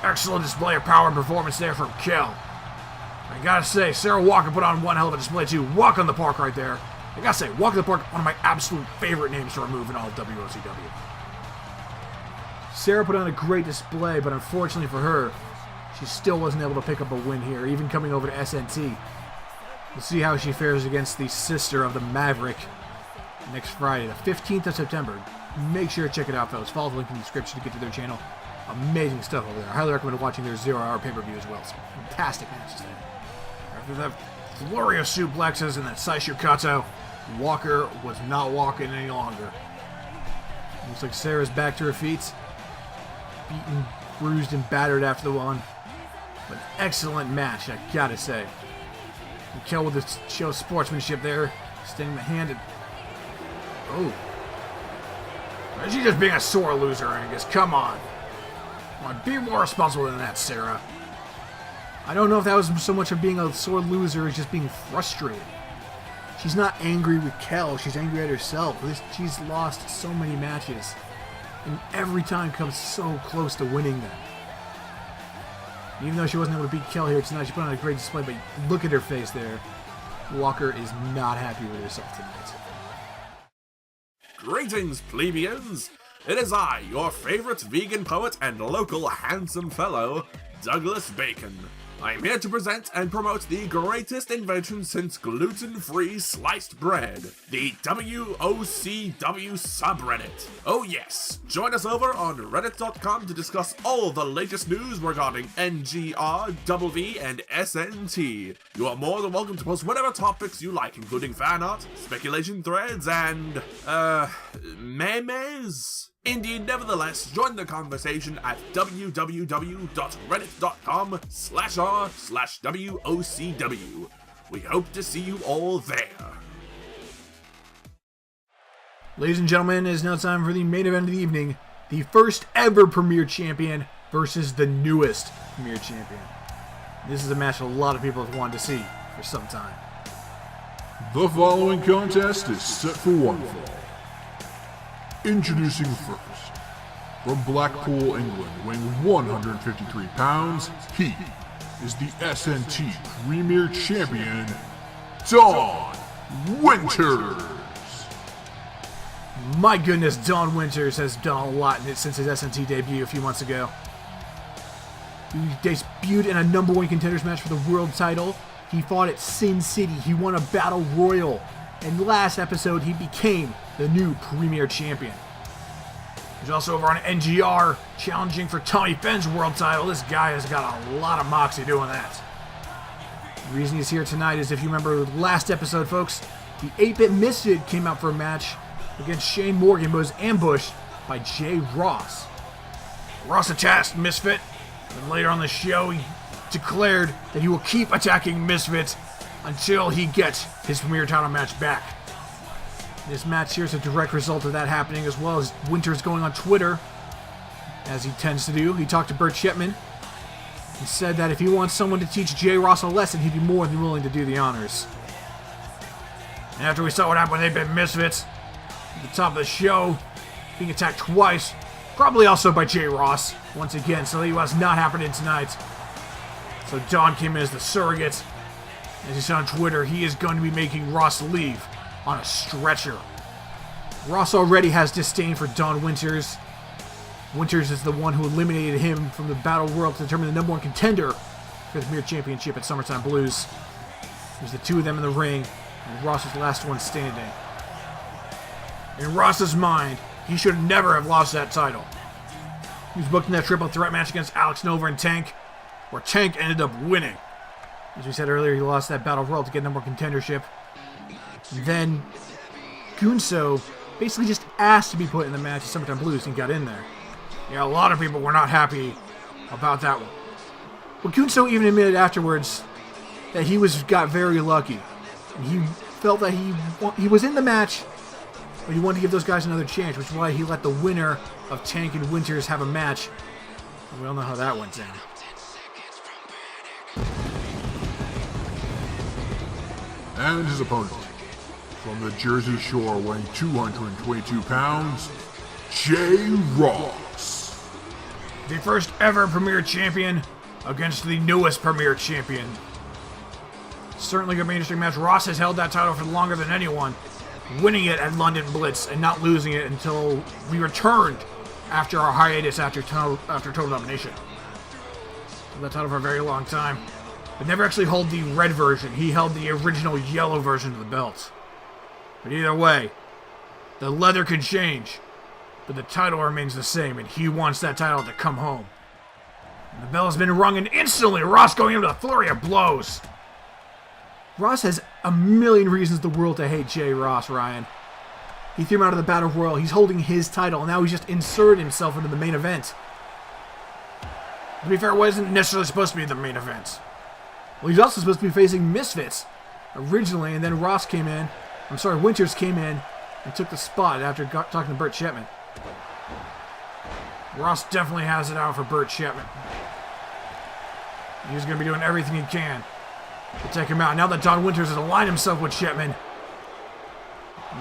Speaker 3: Excellent display of power and performance there from Kel. I gotta say, Sarah Walker put on one hell of a display too. Walk on the Park right there. I gotta say, Walk on the Park, one of my absolute favorite names to remove in all of WOCW. Sarah put on a great display, but unfortunately for her, she still wasn't able to pick up a win here, even coming over to SNT. We'll see how she fares against the sister of the Maverick next Friday, the 15th of September. Make sure to check it out, fellas. Follow the link in the description to get to their channel. Amazing stuff over there. I highly recommend watching their 0-hour pay-per-view as well. Some fantastic matches there. After that flurry of suplexes and that Saishu Kato, Walker was not walking any longer. Looks like Sarah's back to her feet. Beaten, bruised, and battered after the one. But excellent match, I gotta say. And Kel with the show sportsmanship there. Extending the hand and... Oh. She's just being a sore loser, Angus. Come on. Come on, be more responsible than that, Sarah. I don't know if that was so much of being a sore loser as just being frustrated. She's not angry with Kel. She's angry at herself. She's lost so many matches. and every time comes so close to winning them. Even though she wasn't able to beat Kel here tonight, she put on a great display, but look at her face there. Walker is not happy with herself tonight.
Speaker 8: Greetings, plebeians! It is I, your favorite vegan poet and local handsome fellow, Douglas Bacon. I'm here to present and promote the greatest invention since gluten-free sliced bread, the WOCW subreddit. Oh yes, join us over on reddit.com to discuss all the latest news regarding NGR, WV, and SNT. You are more than welcome to post whatever topics you like, including fan art, speculation threads, and, memes? Indeed, nevertheless, join the conversation at www.reddit.com/r/WOCW. We hope to see you all there.
Speaker 3: Ladies and gentlemen, it is now time for the main event of the evening. The first ever Premier Champion versus the newest Premier Champion. This is a match a lot of people have wanted to see for some time.
Speaker 7: The following contest is set for one fall. Introducing first, from Blackpool, England, weighing 153 pounds, he is the SNT Premier Champion, Dawn Winters.
Speaker 3: My goodness, Dawn Winters has done a lot since his SNT debut a few months ago. He debuted in a #1 contenders match for the world title. He fought at Sin City. He won a battle royal. And last episode, he became the new Premier Champion. He's also over on NGR, challenging for Tommy Fenn's world title. This guy has got a lot of moxie doing that. The reason he's here tonight is, if you remember last episode, folks, the 8-Bit Misfit came out for a match against Shane Morgan, but was ambushed by Jay Ross. Ross attacked Misfit, and later on the show, he declared that he will keep attacking Misfit until he gets his Premier title match back. This match here is a direct result of that happening, as well as Winters going on Twitter, as he tends to do. He talked to Bert Shepman and said that if he wants someone to teach Jay Ross a lesson, he'd be more than willing to do the honors. And after we saw what happened with 8-Bit Misfits at the top of the show, being attacked twice, probably also by Jay Ross, once again, so he was not happening tonight. So Dawn came in as the surrogate. As he said on Twitter, he is going to be making Ross leave on a stretcher. Ross already has disdain for Dawn Winters. Winters is the one who eliminated him from the Battle Royal to determine the #1 contender for the Premier Championship at Summertime Blues. There's the two of them in the ring, and Ross was the last one standing. In Ross's mind, he should never have lost that title. He was booked in that triple threat match against Alex Nova and Tank, where Tank ended up winning. As we said earlier, he lost that Battle Royal to get #1 contendership. Then Gunso basically just asked to be put in the match at Summertime Blues and got in there. Yeah, a lot of people were not happy about that one. But Gunso even admitted afterwards that he got very lucky. And he felt that he was in the match, but he wanted to give those guys another chance, which is why he let the winner of Tank and Winters have a match. And we all know how that went down.
Speaker 7: And his opponent, from the Jersey Shore, weighing 222 pounds, Jay Ross.
Speaker 3: The first ever Premier Champion against the newest Premier Champion. Certainly a mainstream match. Ross has held that title for longer than anyone, winning it at London Blitz and not losing it until we returned after our hiatus after Total Domination. Held that title for a very long time, but never actually held the red version. He held the original yellow version of the belt. But either way, the leather can change, but the title remains the same, and he wants that title to come home. And the bell has been rung, and instantly Ross going into a flurry of blows. Ross has a million reasons in the world to hate Jay Ross, Ryan. He threw him out of the Battle Royal. He's holding his title, and now he's just inserted himself into the main event. To be fair, it wasn't necessarily supposed to be the main event. Well, he's also supposed to be facing Misfits originally, and then Winters came in and took the spot after talking to Bert Shepman. Ross definitely has it out for Bert Shepman. He's going to be doing everything he can to take him out. Now that Dawn Winters has aligned himself with Shepman,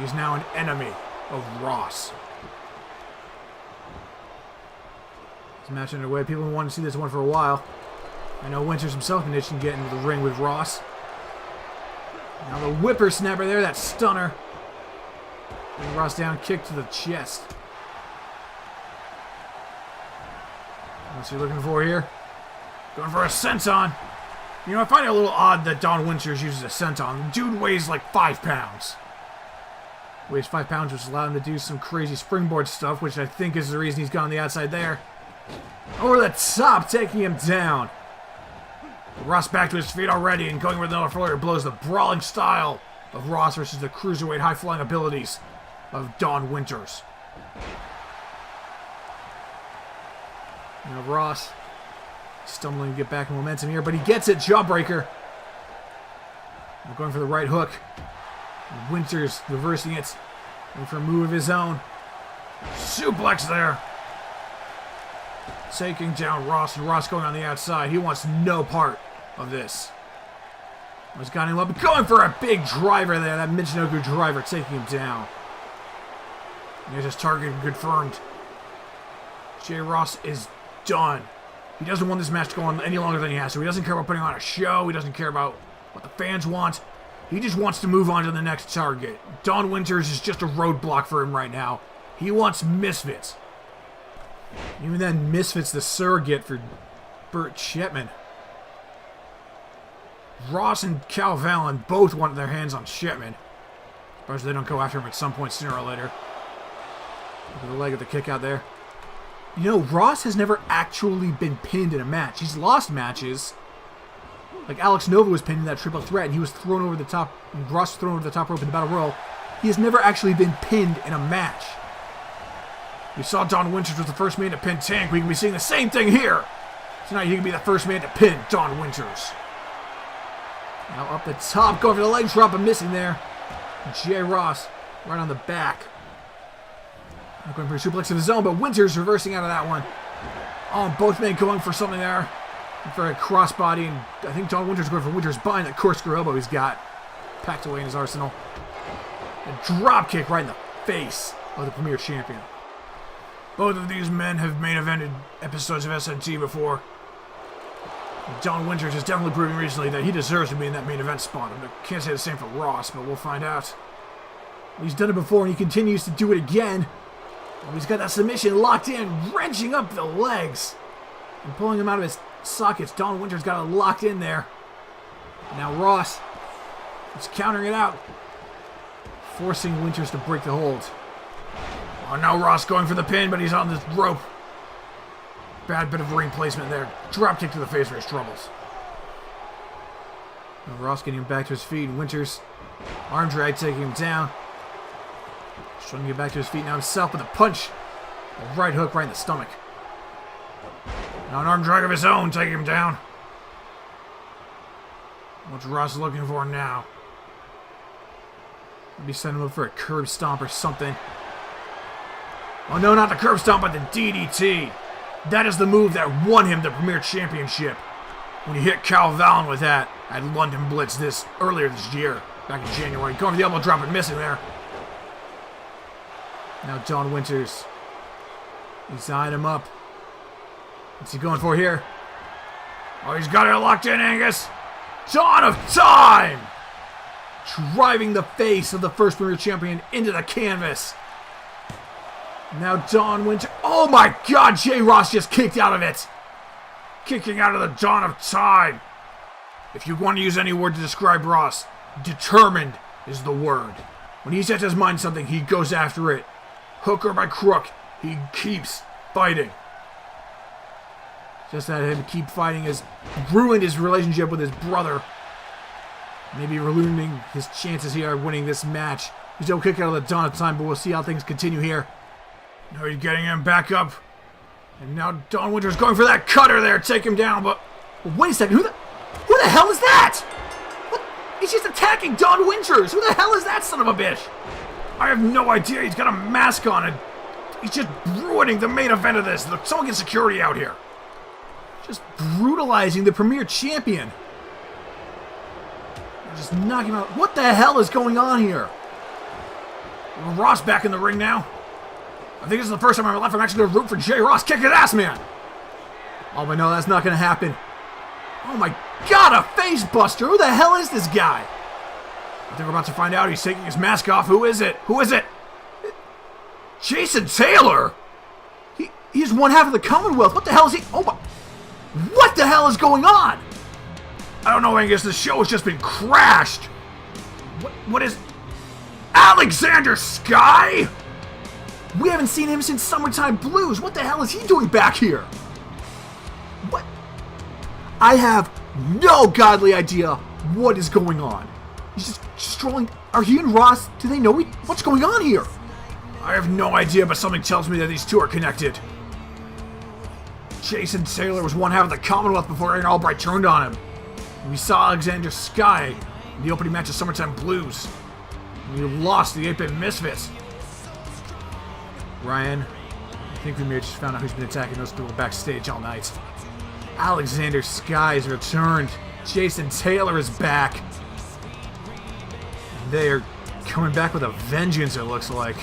Speaker 3: he's now an enemy of Ross. This match underway. People have wanted to see this one for a while. I know Winters himself been itching to get into the ring with Ross. Now the whippersnapper there, that stunner. And Ross down, kick to the chest. What's he looking for here? Going for a senton. You know, I find it a little odd that Don Winters uses a senton. The dude weighs like 5 pounds. Weighs 5 pounds, which allowed him to do some crazy springboard stuff, which I think is the reason he's gone on the outside there. Over the top, taking him down. Ross back to his feet already and going with another flurry of blows. The brawling style of Ross versus the cruiserweight high-flying abilities of Don Winters. Now Ross stumbling to get back in momentum here, but he gets it. Jawbreaker. We're going for the right hook. Winters reversing it. Going for a move of his own. Suplex there. Taking down Ross, and Ross going on the outside. He wants no part of this. He's got him up, going for a big driver there. That Michinoku driver taking him down. There's his target confirmed. Jay Ross is done. He doesn't want this match to go on any longer than he has to. He doesn't care about putting on a show. He doesn't care about what the fans want. He just wants to move on to the next target. Don Winters is just a roadblock for him right now. He wants Misfits. Even then, Misfits the surrogate for Burt Shipman. Ross and Cal Valen both want their hands on Shipman. Suppose they don't go after him at some point sooner or later. Look at the leg of the kick out there. You know, Ross has never actually been pinned in a match. He's lost matches. Like Alex Nova was pinned in that triple threat, and he was thrown over the top. Ross was thrown over the top rope in the Battle Royal. He has never actually been pinned in a match. We saw Don Winters was the first man to pin Tank. We can be seeing the same thing here. Tonight he can be the first man to pin Don Winters. Now up the top, going for the leg drop, but missing there. Jay Ross right on the back. Going for a suplex of his own, but Winters reversing out of that one. Oh, both men going for something there. For a crossbody, and I think Don Winters going for Winters behind that corkscrew elbow he's got packed away in his arsenal. A drop kick right in the face of the Premier Champion. Both of these men have main evented episodes of SNT before. Don Winters has definitely proven recently that he deserves to be in that main event spot. I can't say the same for Ross, but we'll find out. He's done it before, and he continues to do it again. He's got that submission locked in, wrenching up the legs and pulling him out of his sockets. Don Winters got it locked in there. Now Ross is countering it out, forcing Winters to break the hold. Oh, now Ross going for the pin, but he's on this rope. Bad bit of ring placement there. Drop kick to the face for his troubles. Now Ross getting him back to his feet. Winters arm drag taking him down. Trying to get back to his feet now himself with a punch. A right hook right in the stomach. Now an arm drag of his own taking him down. What's Ross looking for now? Maybe send him up for a curb stomp or something. Oh no, not the curb stomp, but the DDT. That is the move that won him the Premier Championship. When he hit Cal Valen with that at London Blitz earlier this year, back in January. Going for the elbow drop and missing there. Now Don Winters. He's eyeing him up. What's he going for here? Oh, he's got it locked in, Angus. Dawn of Time! Driving the face of the first Premier Champion into the canvas. Now Don Winters. Oh my God, Jay Ross just kicked out of it. Kicking out of the Dawn of Time. If you want to use any word to describe Ross, determined is the word. When he sets his mind to something, he goes after it. Hook or by crook, he keeps fighting. Just that him keep fighting has ruined his relationship with his brother. Maybe ruining his chances here of winning this match. He's no kick out of the Dawn of Time, but we'll see how things continue here. Now he's getting him back up. And now Don Winters going for that cutter there. Take him down, but wait a second. Who the hell is that? What? He's just attacking Don Winters. Who the hell is that son of a bitch? I have no idea. He's got a mask on and he's just ruining the main event of this. Look, someone get security out here. Just brutalizing the Premier Champion. Just knocking him out. What the hell is going on here? Ross back in the ring now. I think this is the first time in my life I'm actually going to root for Jay Ross. Kick his ass, man. Oh, but no, that's not going to happen. Oh my God, a face buster. Who the hell is this guy? I think we're about to find out. He's taking his mask off. Who is it? Who is it? Jason Taylor? He's one half of the Commonwealth. What the hell is he? Oh my. What the hell is going on? I don't know, Angus. The show has just been crashed. What is... Alexander Sky? We haven't seen him since Summertime Blues. What the hell is he doing back here? What? I have no godly idea what is going on. He's just strolling. Are he and Ross? Do they know what's going on here? I have no idea, but something tells me that these two are connected. Jason Taylor was one half of the Commonwealth before Aaron Albright turned on him. We saw Alexander Sky in the opening match of Summertime Blues. We lost the 8-Bit Misfits. Ryan, I think we may have just found out who's been attacking those people backstage all night. Alexander Sky's returned. Jason Taylor is back. They are coming back with a vengeance, it looks like.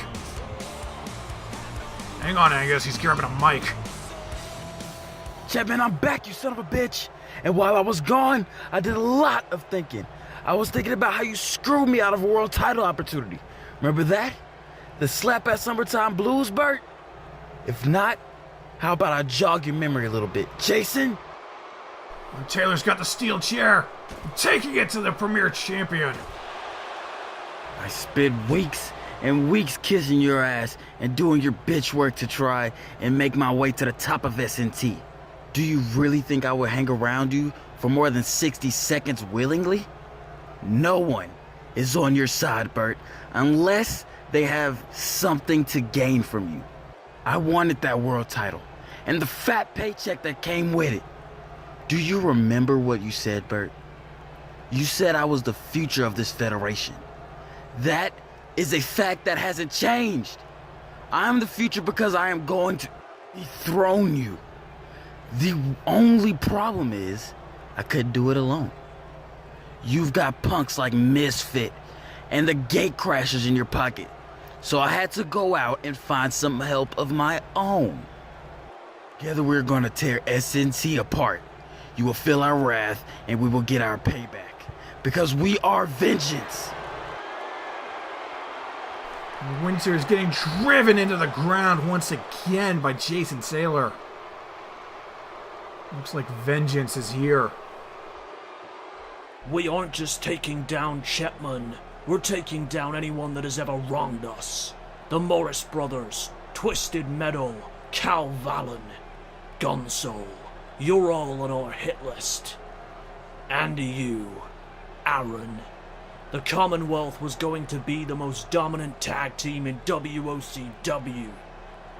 Speaker 3: Hang on, Angus. He's grabbing a mic.
Speaker 10: Chapman, I'm back, you son of a bitch. And while I was gone, I did a lot of thinking. I was thinking about how you screwed me out of a world title opportunity. Remember that? The slap at Summertime Blues, Bert? If not, how about I jog your memory a little bit? Jason?
Speaker 3: Taylor's got the steel chair. I'm taking it to the premier champion.
Speaker 10: I spent weeks and weeks kissing your ass and doing your bitch work to try and make my way to the top of SNT. Do you really think I would hang around you for more than 60 seconds willingly? No one is on your side, Bert, unless they have something to gain from you. I wanted that world title and the fat paycheck that came with it. Do you remember what you said, Bert? You said I was the future of this federation. That is a fact that hasn't changed. I am the future because I am going to dethrone you. The only problem is I couldn't do it alone. You've got punks like Misfit and the Gate Crashers in your pocket. So I had to go out and find some help of my own. Together we're gonna tear SNT apart. You will feel our wrath and we will get our payback. Because we are vengeance.
Speaker 3: Winter is getting driven into the ground once again by Jason Taylor. Looks like vengeance is here.
Speaker 11: We aren't just taking down Chapman. We're taking down anyone that has ever wronged us. The Morris Brothers, Twisted Meadow, Cal Vallen, Gunsoul. You're all on our hit list. And you, Aaron. The Commonwealth was going to be the most dominant tag team in WOCW.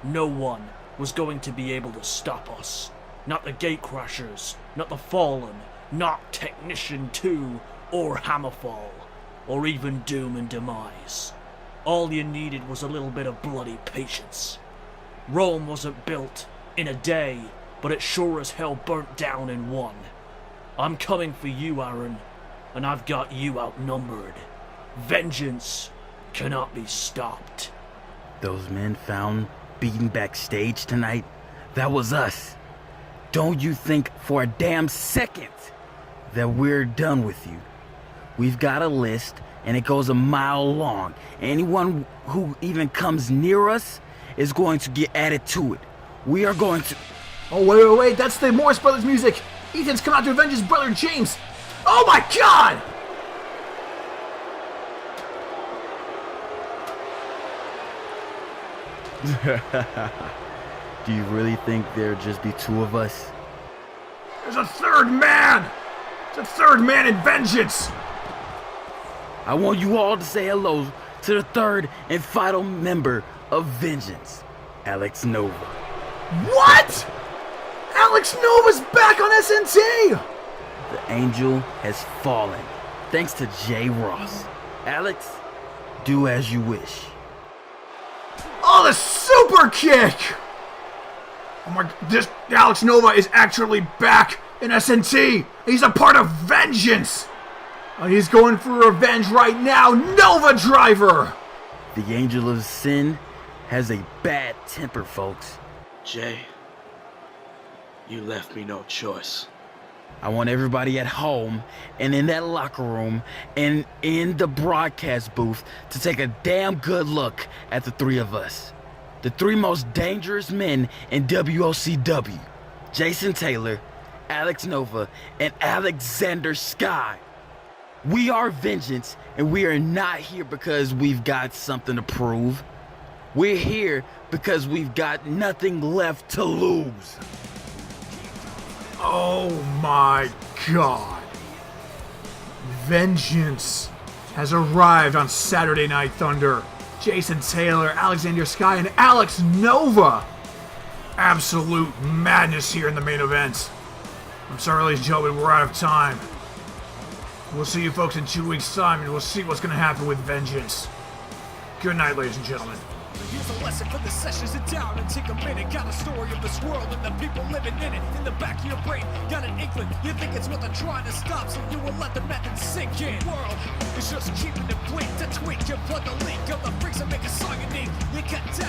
Speaker 11: No one was going to be able to stop us. Not the Gatecrashers, not the Fallen, not Technician 2 or Hammerfall, or even Doom and Demise. All you needed was a little bit of bloody patience. Rome wasn't built in a day, but it sure as hell burnt down in one. I'm coming for you, Aaron, and I've got you outnumbered. Vengeance cannot be stopped.
Speaker 10: Those men found beaten backstage tonight, that was us. Don't you think for a damn second that we're done with you. We've got a list, and it goes a mile long. Anyone who even comes near us is going to get added to it. We are going to...
Speaker 3: Oh, wait, that's the Morris Brothers music. Ethan's come out to avenge his brother James. Oh my God!
Speaker 10: Do you really think there'd just be two of us?
Speaker 3: There's a third man! There's a third man in vengeance!
Speaker 10: I want you all to say hello to the third and final member of Vengeance, Alex Nova.
Speaker 3: What? Alex Nova's back on SNT!
Speaker 10: The angel has fallen, thanks to Jay Ross. Alex, do as you wish.
Speaker 3: Oh, the super kick! Oh my, this Alex Nova is actually back in SNT. He's a part of Vengeance. And he's going for revenge right now. Nova Driver.
Speaker 10: The Angel of Sin has a bad temper, folks.
Speaker 6: Jay,
Speaker 11: You left me no choice.
Speaker 10: I want everybody at home and in that locker room and in the broadcast booth to take a damn good look at the three of us. The three most dangerous men in WOCW. Jason Taylor, Alex Nova, and Alexander Sky. We are Vengeance, and we are not here because we've got something to prove. We're here because we've got nothing left to lose.
Speaker 3: Oh my God. Vengeance has arrived on Saturday Night Thunder. Jason Taylor, Alexander Sky, and Alex Nova. Absolute madness here in the main event. I'm sorry, ladies and gentlemen, we're out of time. We'll see you folks in 2 weeks' time, and we'll see what's going to happen with Vengeance. Good night, ladies and gentlemen.
Speaker 2: Here's a lesson for the sessions sit down and take a minute. Got a story of this world and the people living in it. In the back of your brain, got an inkling. You think it's what they're trying to stop, so you will let the method sink in. World is just keeping it bleak to tweak. You plug the leak of the freaks and make a song you need. You cut down